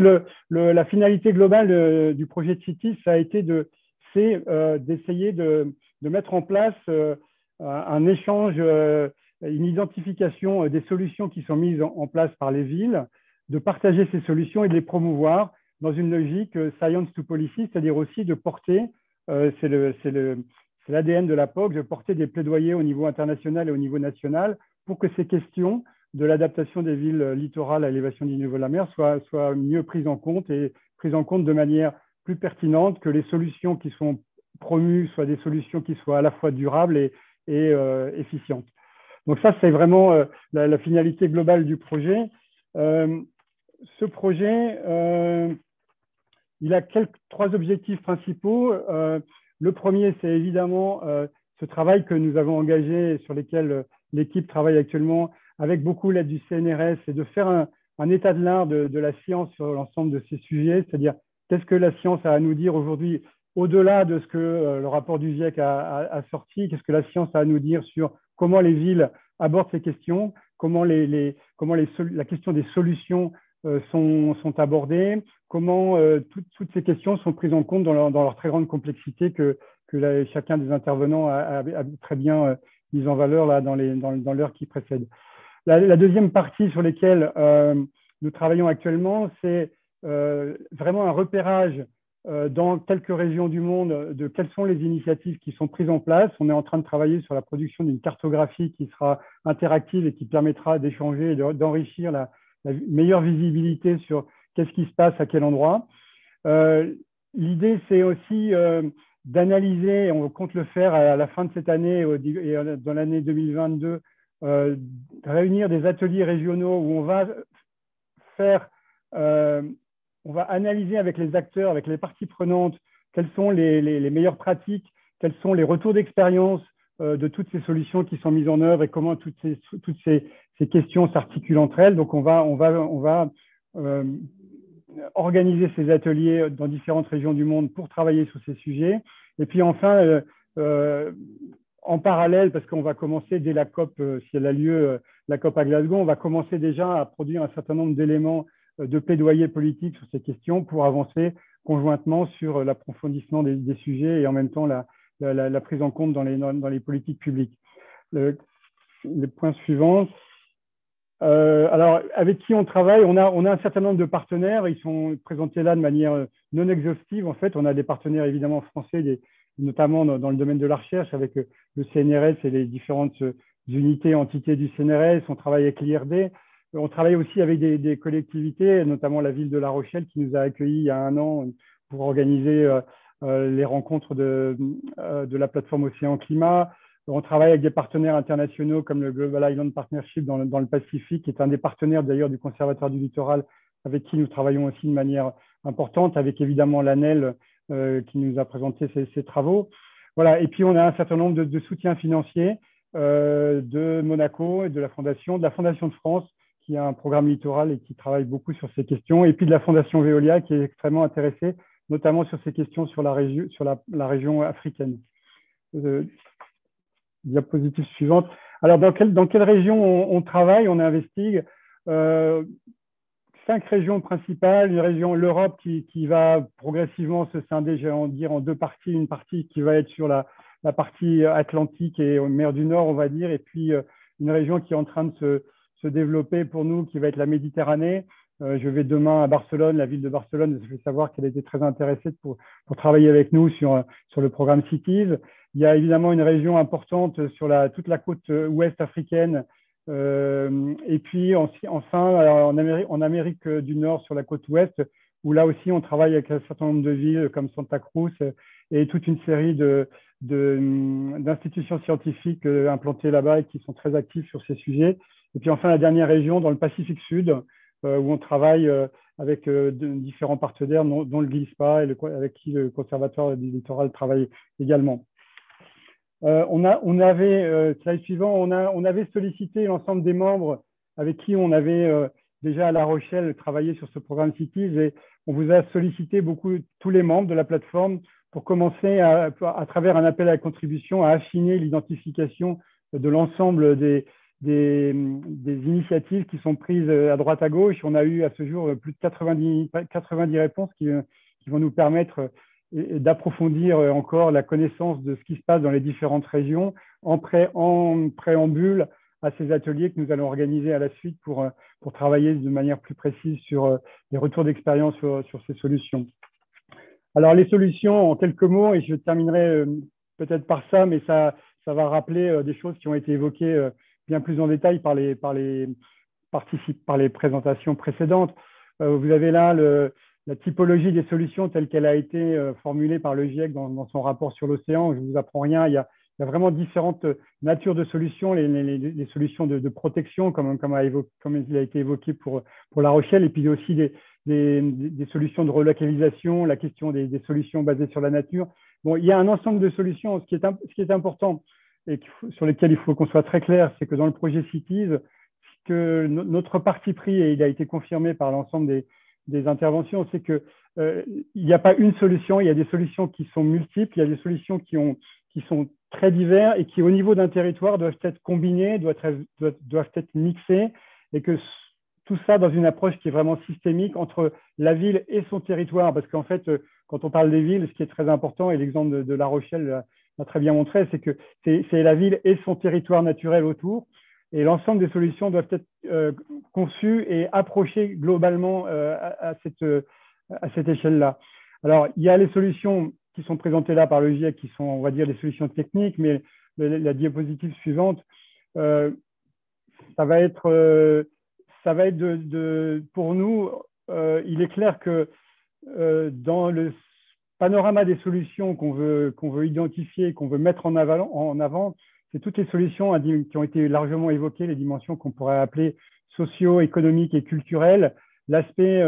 la finalité globale du projet de CITES, ça a été d'essayer de mettre en place un échange, une identification des solutions qui sont mises en place par les villes, de partager ces solutions et de les promouvoir dans une logique science to policy, c'est-à-dire aussi de porter, c'est l'ADN de la POC, de porter des plaidoyers au niveau international et au niveau national pour que ces questions de l'adaptation des villes littorales à l'élévation du niveau de la mer soient mieux prises en compte et prises en compte de manière plus pertinente, que les solutions qui sont promues soient des solutions qui soient à la fois durables et efficientes. Donc ça, c'est vraiment la finalité globale du projet. Ce projet, il a trois objectifs principaux. Le premier, c'est évidemment ce travail que nous avons engagé, sur lequel l'équipe travaille actuellement, avec beaucoup l'aide du CNRS, c'est de faire un état de l'art de la science sur l'ensemble de ces sujets, c'est-à-dire qu'est-ce que la science a à nous dire aujourd'hui, au-delà de ce que le rapport du GIEC a sorti, qu'est-ce que la science a à nous dire sur comment les villes abordent ces questions, comment la question des solutions sont abordées, comment toutes ces questions sont prises en compte dans leur très grande complexité que chacun des intervenants a très bien mise en valeur là, dans l'heure qui précède. La deuxième partie sur laquelle nous travaillons actuellement, c'est vraiment un repérage dans quelques régions du monde de quelles sont les initiatives qui sont prises en place. On est en train de travailler sur la production d'une cartographie qui sera interactive et qui permettra d'échanger et d'enrichir la meilleure visibilité sur qu'est-ce qui se passe à quel endroit. L'idée, c'est aussi d'analyser, on compte le faire à la fin de cette année et dans l'année 2022, réunir des ateliers régionaux où on va on va analyser avec les acteurs, avec les parties prenantes, quelles sont les meilleures pratiques, quels sont les retours d'expérience de toutes ces solutions qui sont mises en œuvre et comment toutes ces questions s'articulent entre elles. Donc, on va organiser ces ateliers dans différentes régions du monde pour travailler sur ces sujets. Et puis enfin, en parallèle, parce qu'on va commencer dès la COP, si elle a lieu, la COP à Glasgow, on va commencer déjà à produire un certain nombre d'éléments de plaidoyer politique sur ces questions pour avancer conjointement sur l'approfondissement des sujets et en même temps la prise en compte dans les politiques publiques. Les points suivants. Alors, avec qui on travaille, on a un certain nombre de partenaires. Ils sont présentés là de manière non exhaustive. En fait, on a des partenaires évidemment français, notamment dans le domaine de la recherche, avec le CNRS et les différentes unités, entités du CNRS. On travaille avec l'IRD. On travaille aussi avec des collectivités, notamment la ville de La Rochelle qui nous a accueillis il y a 1 an pour organiser les rencontres de la plateforme Océan Climat. On travaille avec des partenaires internationaux comme le Global Island Partnership dans le Pacifique, qui est un des partenaires d'ailleurs du Conservatoire du littoral, avec qui nous travaillons aussi de manière importante, avec évidemment l'ANEL qui nous a présenté ses travaux. Voilà. Et puis on a un certain nombre de soutiens financiers de Monaco et de la Fondation de France, qui a un programme littoral et qui travaille beaucoup sur ces questions, et puis de la Fondation Veolia, qui est extrêmement intéressée, notamment sur ces questions sur la région africaine. Diapositive suivante. Alors, dans quelle région on travaille? On investigue 5 régions principales. Une région, l'Europe, qui va progressivement se scinder, je vais en dire, en 2 parties. Une partie qui va être sur la partie atlantique et mer du Nord, on va dire, et puis une région qui est en train de se développer pour nous, qui va être la Méditerranée. Je vais demain à Barcelone, la ville de Barcelone, je vais savoir qu'elle était très intéressée pour travailler avec nous sur le programme Cities. Il y a évidemment une région importante sur toute la côte ouest africaine. Et puis enfin, en Amérique du Nord, sur la côte ouest, où là aussi on travaille avec un certain nombre de villes comme Santa Cruz et toute une série d'institutions scientifiques implantées là-bas et qui sont très actives sur ces sujets. Et puis enfin, la dernière région dans le Pacifique Sud, où on travaille avec différents partenaires, dont le GLISPA, avec qui le Conservatoire du littoral travaille également. Slide suivant, on avait sollicité l'ensemble des membres avec qui on avait déjà à La Rochelle travaillé sur ce programme Cities, et on vous a sollicité tous les membres de la plateforme pour commencer à travers un appel à la contribution, à affiner l'identification de l'ensemble des initiatives qui sont prises à droite à gauche. On a eu à ce jour plus de 90 réponses qui vont nous permettre d'approfondir encore la connaissance de ce qui se passe dans les différentes régions en préambule à ces ateliers que nous allons organiser à la suite pour travailler de manière plus précise sur les retours d'expérience sur ces solutions. Alors les solutions, en quelques mots, et je terminerai peut-être par ça, mais ça va rappeler des choses qui ont été évoquées bien plus en détail par les présentations précédentes. Vous avez là la typologie des solutions telle qu'elle a été formulée par le GIEC dans son rapport sur l'océan. Je ne vous apprends rien, il y a vraiment différentes natures de solutions, les solutions de protection, comme il a été évoqué pour La Rochelle, et puis aussi des solutions de relocalisation, la question des solutions basées sur la nature. Bon, il y a un ensemble de solutions. Ce qui est important et sur lesquelles il faut qu'on soit très clair, c'est que dans le projet Cities, que notre parti pris, et il a été confirmé par l'ensemble des interventions, c'est qu'il n'y a pas une solution, il y a des solutions qui sont multiples, il y a des solutions qui sont très diverses et qui, au niveau d'un territoire, doivent être combinées, doivent être mixées, et que tout ça dans une approche qui est vraiment systémique entre la ville et son territoire. Parce qu'en fait, quand on parle des villes, ce qui est très important, et l'exemple de La Rochelle l'a très bien montré, c'est que c'est la ville et son territoire naturel autour. Et l'ensemble des solutions doivent être conçues et approchées globalement à cette échelle-là. Alors, il y a les solutions qui sont présentées là par le GIEC, qui sont, on va dire, les solutions techniques, mais la diapositive suivante, ça va être pour nous, il est clair que dans le panorama des solutions qu'on veut identifier, qu'on veut mettre en avant, c'est toutes les solutions qui ont été largement évoquées, les dimensions qu'on pourrait appeler socio-économiques et culturelles, l'aspect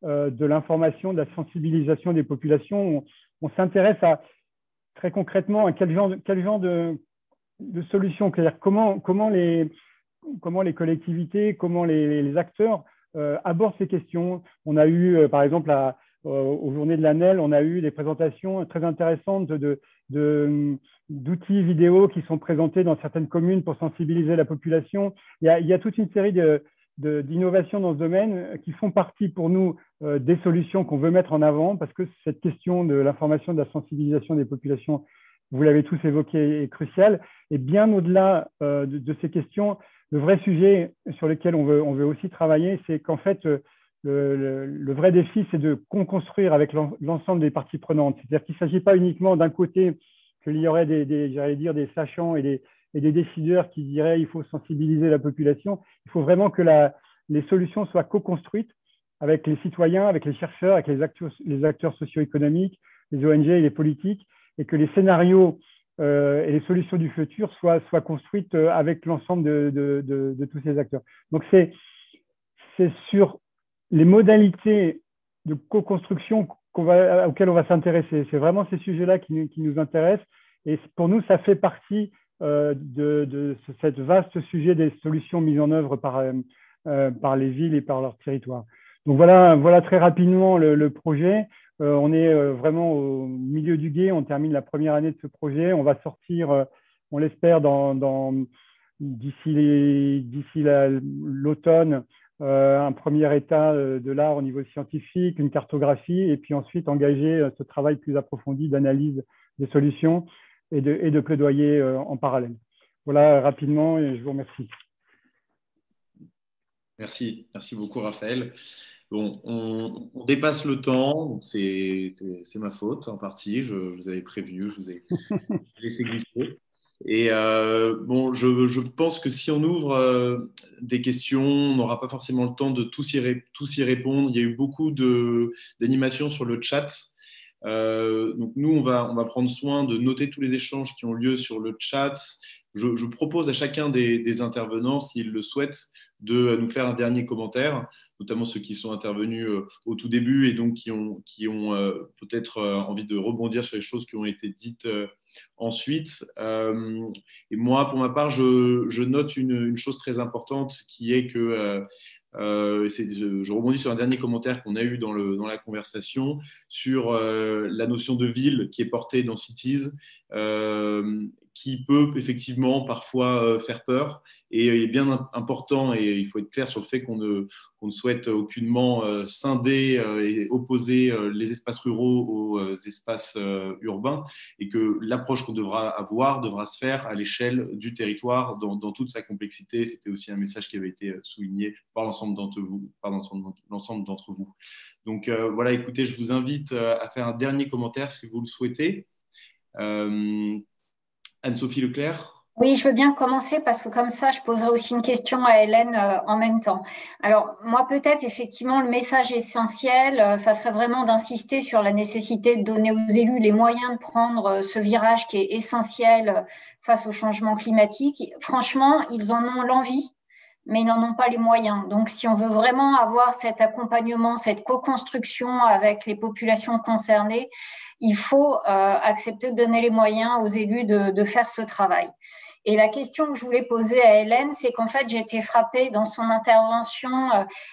de l'information, de la sensibilisation des populations. On s'intéresse très concrètement à quel genre de solutions, c'est-à-dire comment les collectivités, comment les acteurs abordent ces questions. On a eu, par exemple, aux Journées de la NEL, on a eu des présentations très intéressantes d'outils vidéo qui sont présentés dans certaines communes pour sensibiliser la population. Il y a toute une série d'innovations dans ce domaine qui font partie pour nous des solutions qu'on veut mettre en avant, parce que cette question de l'information, de la sensibilisation des populations, vous l'avez tous évoqué, est cruciale. Et bien au-delà de ces questions, le vrai sujet sur lequel on veut aussi travailler, c'est qu'en fait, le vrai défi, c'est de construire avec l'ensemble des parties prenantes. C'est-à-dire qu'il ne s'agit pas uniquement d'un côté qu'il y aurait des sachants et des décideurs qui diraient qu'il faut sensibiliser la population. Il faut vraiment que les solutions soient co-construites avec les citoyens, avec les chercheurs, avec les acteurs socio-économiques, les ONG et les politiques, et que les scénarios et les solutions du futur soient construites avec l'ensemble de tous ces acteurs. Donc, c'est sur les modalités de co-construction auxquelles on va s'intéresser. C'est vraiment ces sujets-là qui nous intéressent. Et pour nous, ça fait partie de ce vaste sujet des solutions mises en œuvre par les villes et par leur territoire. Donc voilà très rapidement le projet. On est vraiment au milieu du gué. On termine la première année de ce projet. On va sortir, on l'espère, d'ici l'automne, un premier état de l'art au niveau scientifique, une cartographie, et puis ensuite engager ce travail plus approfondi d'analyse des solutions et de plaidoyer en parallèle. Voilà rapidement, et je vous remercie. Merci beaucoup Raphaël. Bon, on dépasse le temps, c'est ma faute en partie, je vous avais prévenu, je vous ai laissé glisser. Et bon, je pense que si on ouvre des questions, on n'aura pas forcément le temps de tous y répondre. Il y a eu beaucoup d'animations sur le chat. Donc nous, on va prendre soin de noter tous les échanges qui ont lieu sur le chat. Je propose à chacun des intervenants, s'ils le souhaitent, de nous faire un dernier commentaire, notamment ceux qui sont intervenus au tout début et donc qui ont peut-être envie de rebondir sur les choses qui ont été dites ensuite. Et moi, pour ma part, je note une chose très importante qui est que je rebondis sur un dernier commentaire qu'on a eu dans la conversation sur la notion de ville qui est portée dans Cities, qui peut effectivement parfois faire peur. Et il est bien important, et il faut être clair sur le fait qu'on ne souhaite aucunement scinder et opposer les espaces ruraux aux espaces urbains, et que l'approche qu'on devra avoir devra se faire à l'échelle du territoire dans toute sa complexité. C'était aussi un message qui avait été souligné par l'ensemble d'entre vous. Donc voilà, écoutez, je vous invite à faire un dernier commentaire si vous le souhaitez. Anne-Sophie Leclerc. Oui, je veux bien commencer parce que comme ça, je poserai aussi une question à Hélène en même temps. Alors, moi, peut-être, effectivement, le message essentiel, ça serait vraiment d'insister sur la nécessité de donner aux élus les moyens de prendre ce virage qui est essentiel face au changement climatique. Franchement, ils en ont l'envie, mais ils n'en ont pas les moyens. Donc, si on veut vraiment avoir cet accompagnement, cette co-construction avec les populations concernées, il faut accepter de donner les moyens aux élus de faire ce travail. Et la question que je voulais poser à Hélène, c'est qu'en fait, j'ai été frappée dans son intervention.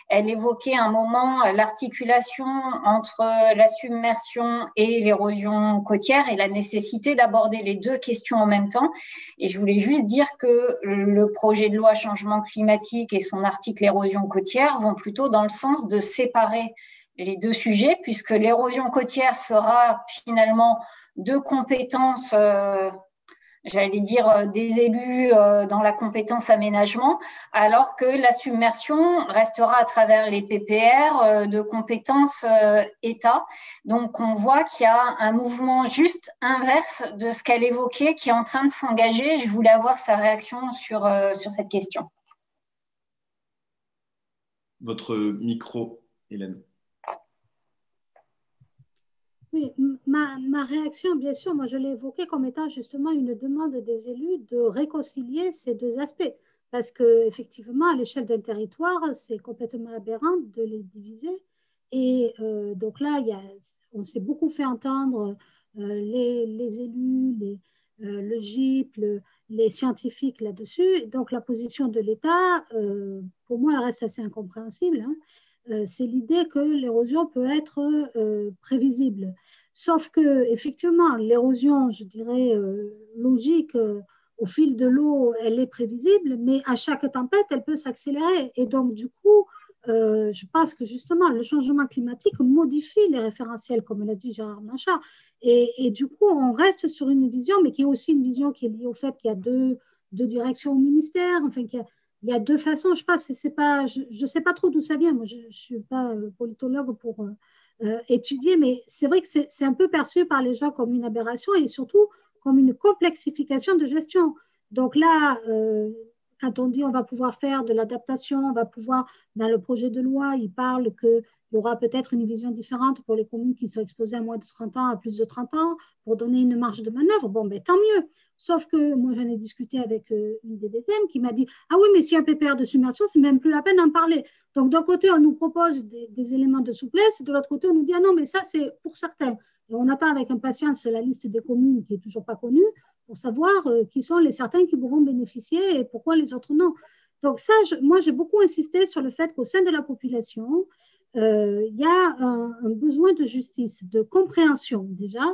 Elle évoquait un moment l'articulation entre la submersion et l'érosion côtière et la nécessité d'aborder les deux questions en même temps. Et je voulais juste dire que le projet de loi changement climatique et son article érosion côtière vont plutôt dans le sens de séparer les deux sujets, puisque l'érosion côtière sera finalement deux compétences, j'allais dire, des élus dans la compétence aménagement, alors que la submersion restera à travers les PPR de compétences État. Donc, on voit qu'il y a un mouvement juste inverse de ce qu'elle évoquait qui est en train de s'engager. Je voulais avoir sa réaction sur cette question. Votre micro, Hélène. Oui, ma réaction, bien sûr, moi je l'ai évoquée comme étant justement une demande des élus de réconcilier ces deux aspects. Parce qu'effectivement, à l'échelle d'un territoire, c'est complètement aberrant de les diviser. Et donc là, on s'est beaucoup fait entendre les élus, le GIP, les scientifiques là-dessus. Donc la position de l'État, pour moi, elle reste assez incompréhensible. Hein. C'est l'idée que l'érosion peut être prévisible. Sauf que, effectivement, l'érosion, je dirais, logique, au fil de l'eau, elle est prévisible, mais à chaque tempête, elle peut s'accélérer. Et donc, du coup, je pense que justement, le changement climatique modifie les référentiels, comme l'a dit Gérard Blanchard. Et du coup, on reste sur une vision, mais qui est aussi une vision qui est liée au fait qu'il y a deux directions au ministère, enfin, il y a deux façons, je pense, je ne sais pas trop d'où ça vient. Moi, je ne suis pas politologue pour étudier, mais c'est vrai que c'est un peu perçu par les gens comme une aberration et surtout comme une complexification de gestion. Donc là, quand on dit on va pouvoir faire de l'adaptation, on va pouvoir, dans le projet de loi, il parle qu'il y aura peut-être une vision différente pour les communes qui sont exposées à moins de 30 ans, à plus de 30 ans, pour donner une marge de manœuvre. Bon, ben, tant mieux. Sauf que moi, j'en ai discuté avec une des DTM qui m'a dit « Ah oui, mais s'il y a un PPR de submersion, c'est même plus la peine d'en parler. » Donc, d'un côté, on nous propose des éléments de souplesse, et de l'autre côté, on nous dit « Ah non, mais ça, c'est pour certains. » Et on attend avec impatience la liste des communes qui n'est toujours pas connue pour savoir qui sont les certains qui pourront bénéficier et pourquoi les autres non. Donc ça, moi, j'ai beaucoup insisté sur le fait qu'au sein de la population, il y a un besoin de justice, de compréhension déjà,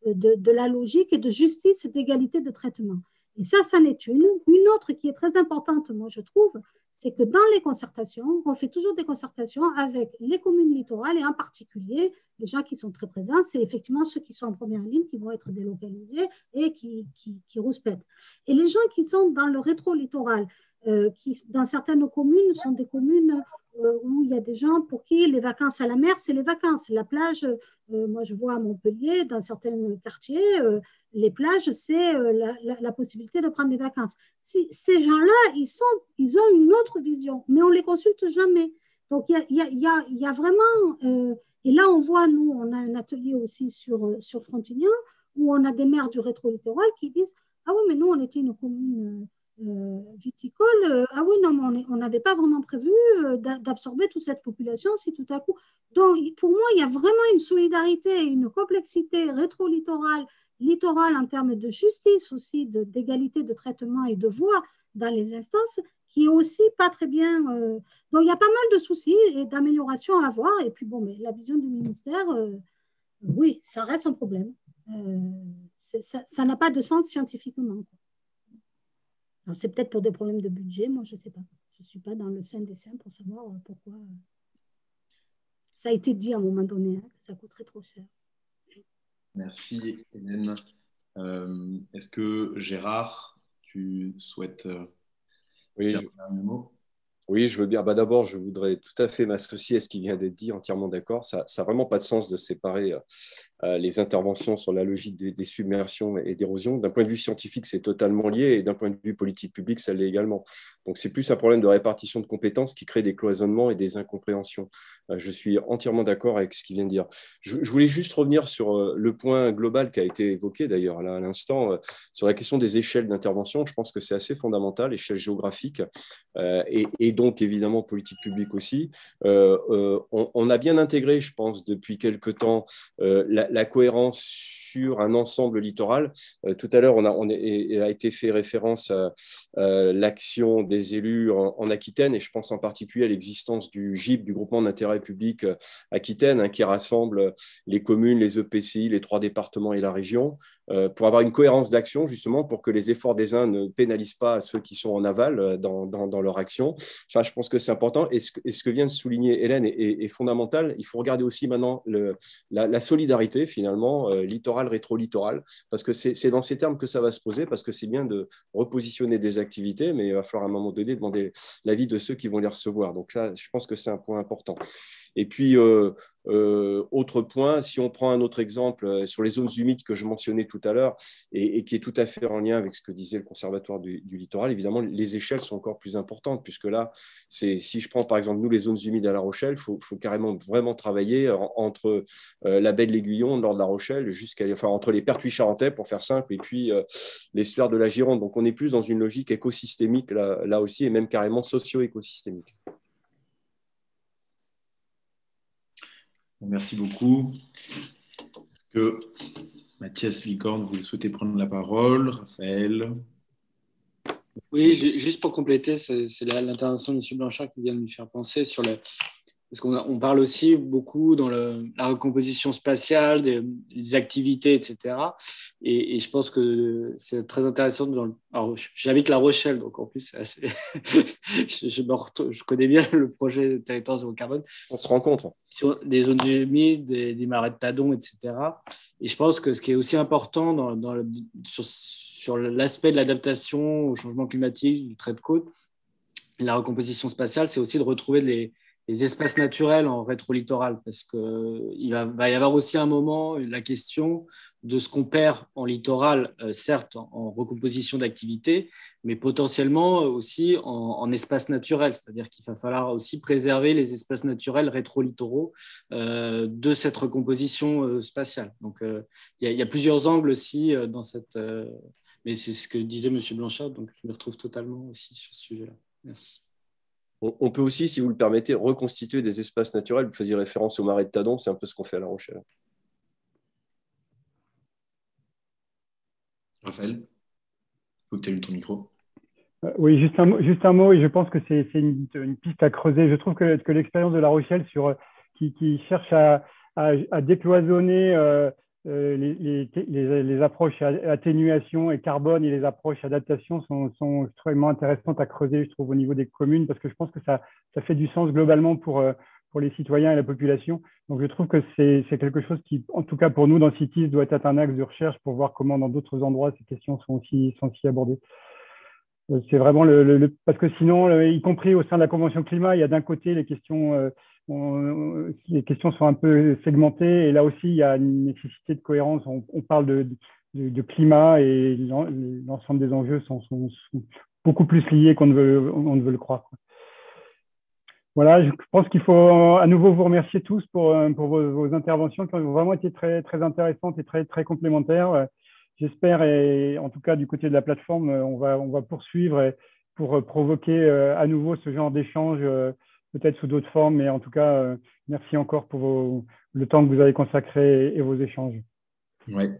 de la logique et de justice et d'égalité de traitement. Et ça en est une. Une autre qui est très importante, moi, je trouve, c'est que dans les concertations, on fait toujours des concertations avec les communes littorales et en particulier les gens qui sont très présents, c'est effectivement ceux qui sont en première ligne qui vont être délocalisés et qui rouspètent. Et les gens qui sont dans le rétro-littoral, qui, dans certaines communes, sont des communes où il y a des gens pour qui les vacances à la mer, c'est les vacances. La plage, moi je vois à Montpellier, dans certains quartiers, les plages, c'est la possibilité de prendre des vacances. Ces gens-là, ils ont une autre vision, mais on ne les consulte jamais. Donc, il y a vraiment... et là, on voit, nous, on a un atelier aussi sur Frontignan, où on a des maires du rétro-littoral qui disent « Ah oui, mais nous, on était une commune viticole. Ah oui, non, mais on n'avait pas vraiment prévu d'absorber toute cette population si tout à coup… » Donc, pour moi, il y a vraiment une solidarité, une complexité rétro-littorale, littorale en termes de justice aussi, d'égalité de traitement et de voix dans les instances, qui est aussi pas très bien… Donc, il y a pas mal de soucis et d'améliorations à avoir. Et puis, bon, mais la vision du ministère, oui, ça reste un problème. Ça n'a pas de sens scientifiquement. C'est peut-être pour des problèmes de budget, moi je ne sais pas. Je ne suis pas dans le sein des saints pour savoir pourquoi. Ça a été dit à un moment donné, que ça coûterait trop cher. Merci Hélène. Est-ce que Gérard, tu souhaites dire un mot ? Oui, je veux bien. D'abord, je voudrais tout à fait m'associer à ce qui vient d'être dit, entièrement d'accord. Ça n'a vraiment pas de sens de séparer les interventions sur la logique des submersions et d'érosion. D'un point de vue scientifique, c'est totalement lié, et d'un point de vue politique publique, ça l'est également. Donc, c'est plus un problème de répartition de compétences qui crée des cloisonnements et des incompréhensions. Je suis entièrement d'accord avec ce qu'il vient de dire. Je voulais juste revenir sur le point global qui a été évoqué d'ailleurs là, à l'instant, sur la question des échelles d'intervention. Je pense que c'est assez fondamental, échelle géographique et donc évidemment politique publique aussi. On a bien intégré, je pense, depuis quelque temps, la cohérence sur un ensemble littoral. Tout à l'heure, a été fait référence à l'action des élus en Aquitaine, et je pense en particulier à l'existence du GIP, du groupement d'intérêt public Aquitaine, qui rassemble les communes, les EPCI, les 3 départements et la région, pour avoir une cohérence d'action, justement, pour que les efforts des uns ne pénalisent pas ceux qui sont en aval dans leur action. Ça, je pense que c'est important. Et ce que vient de souligner Hélène est fondamental. Il faut regarder aussi maintenant la solidarité, finalement, littoral, rétro-littoral, parce que c'est dans ces termes que ça va se poser, parce que c'est bien de repositionner des activités, mais il va falloir à un moment donné demander l'avis de ceux qui vont les recevoir. Donc ça, je pense que c'est un point important. Et puis, autre point, si on prend un autre exemple sur les zones humides que je mentionnais tout à l'heure et qui est tout à fait en lien avec ce que disait le Conservatoire du littoral, évidemment, les échelles sont encore plus importantes, puisque là, si je prends par exemple nous les zones humides à La Rochelle, il faut carrément vraiment travailler entre la baie de l'Aiguillon, le nord de La Rochelle, entre les Pertuis charentais, pour faire simple, et puis l'estuaire de la Gironde. Donc, on est plus dans une logique écosystémique là aussi, et même carrément socio-écosystémique. Merci beaucoup. Est-ce que Mathias Licorne, vous souhaitez prendre la parole? Raphaël? Oui, juste pour compléter, c'est l'intervention de M. Blanchard qui vient de me faire penser sur parce qu'on parle aussi beaucoup dans la recomposition spatiale, des activités, etc. Et je pense que c'est très intéressant. Alors, j'habite La Rochelle, donc en plus, je connais bien le projet Territoire zéro carbone. On se rencontre. Sur des zones humides, des marais de Tadon, etc. Et je pense que ce qui est aussi important sur l'aspect de l'adaptation au changement climatique, du trait de côte, la recomposition spatiale, c'est aussi de retrouver les espaces naturels en rétro-littoral, parce qu'il va y avoir aussi un moment la question de ce qu'on perd en littoral, certes en recomposition d'activité, mais potentiellement aussi en espaces naturels, c'est-à-dire qu'il va falloir aussi préserver les espaces naturels rétro-littoraux de cette recomposition spatiale. Donc il y a plusieurs angles aussi dans cette… mais c'est ce que disait M. Blanchard, donc je me retrouve totalement aussi sur ce sujet-là. Merci. On peut aussi, si vous le permettez, reconstituer des espaces naturels. Vous faisiez référence au marais de Tadon, c'est un peu ce qu'on fait à La Rochelle. Raphaël, faut que tu allumes ton micro. Oui, juste un mot, et je pense que c'est une piste à creuser. Je trouve que l'expérience de La Rochelle qui cherche à décloisonner les approches atténuation et carbone et les approches adaptation sont extrêmement intéressantes à creuser, je trouve, au niveau des communes, parce que je pense que ça fait du sens globalement pour les citoyens et la population. Donc, je trouve que c'est quelque chose qui, en tout cas pour nous dans CITES, doit être un axe de recherche pour voir comment dans d'autres endroits ces questions sont aussi abordées. C'est vraiment parce que sinon, y compris au sein de la Convention climat, il y a d'un côté les questions sont un peu segmentées et là aussi, il y a une nécessité de cohérence. On parle de climat et l'ensemble des enjeux sont beaucoup plus liés qu'on ne veut le croire. Voilà, je pense qu'il faut à nouveau vous remercier tous pour vos interventions qui ont vraiment été très, très intéressantes et très, très complémentaires. J'espère, et en tout cas du côté de la plateforme, on va poursuivre pour provoquer à nouveau ce genre d'échange, peut-être sous d'autres formes, mais en tout cas, merci encore pour le temps que vous avez consacré et vos échanges. Ouais.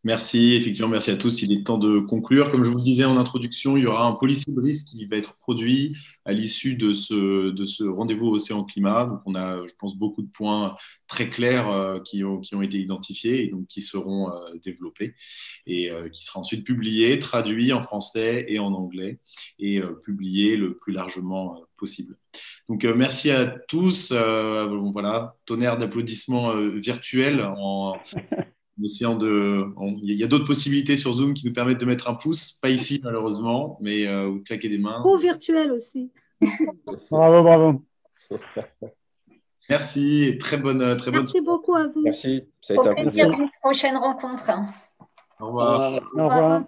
Merci, effectivement, merci à tous. Il est temps de conclure. Comme je vous le disais en introduction, il y aura un policy brief qui va être produit à l'issue de ce rendez-vous Océan Climat. Donc, on a, je pense, beaucoup de points très clairs qui ont été identifiés et donc qui seront développés et qui sera ensuite publié, traduit en français et en anglais et publié le plus largement possible. Donc, merci à tous. Voilà, tonnerre d'applaudissements virtuels en essayant il y a d'autres possibilités sur Zoom qui nous permettent de mettre un pouce, pas ici malheureusement, mais ou claquer des mains. Ou virtuel aussi. Bravo, bravo. Merci et très bonne Merci beaucoup à vous. Merci, ça a été un plaisir. Au plaisir d'une prochaine rencontre. Au revoir. Au revoir.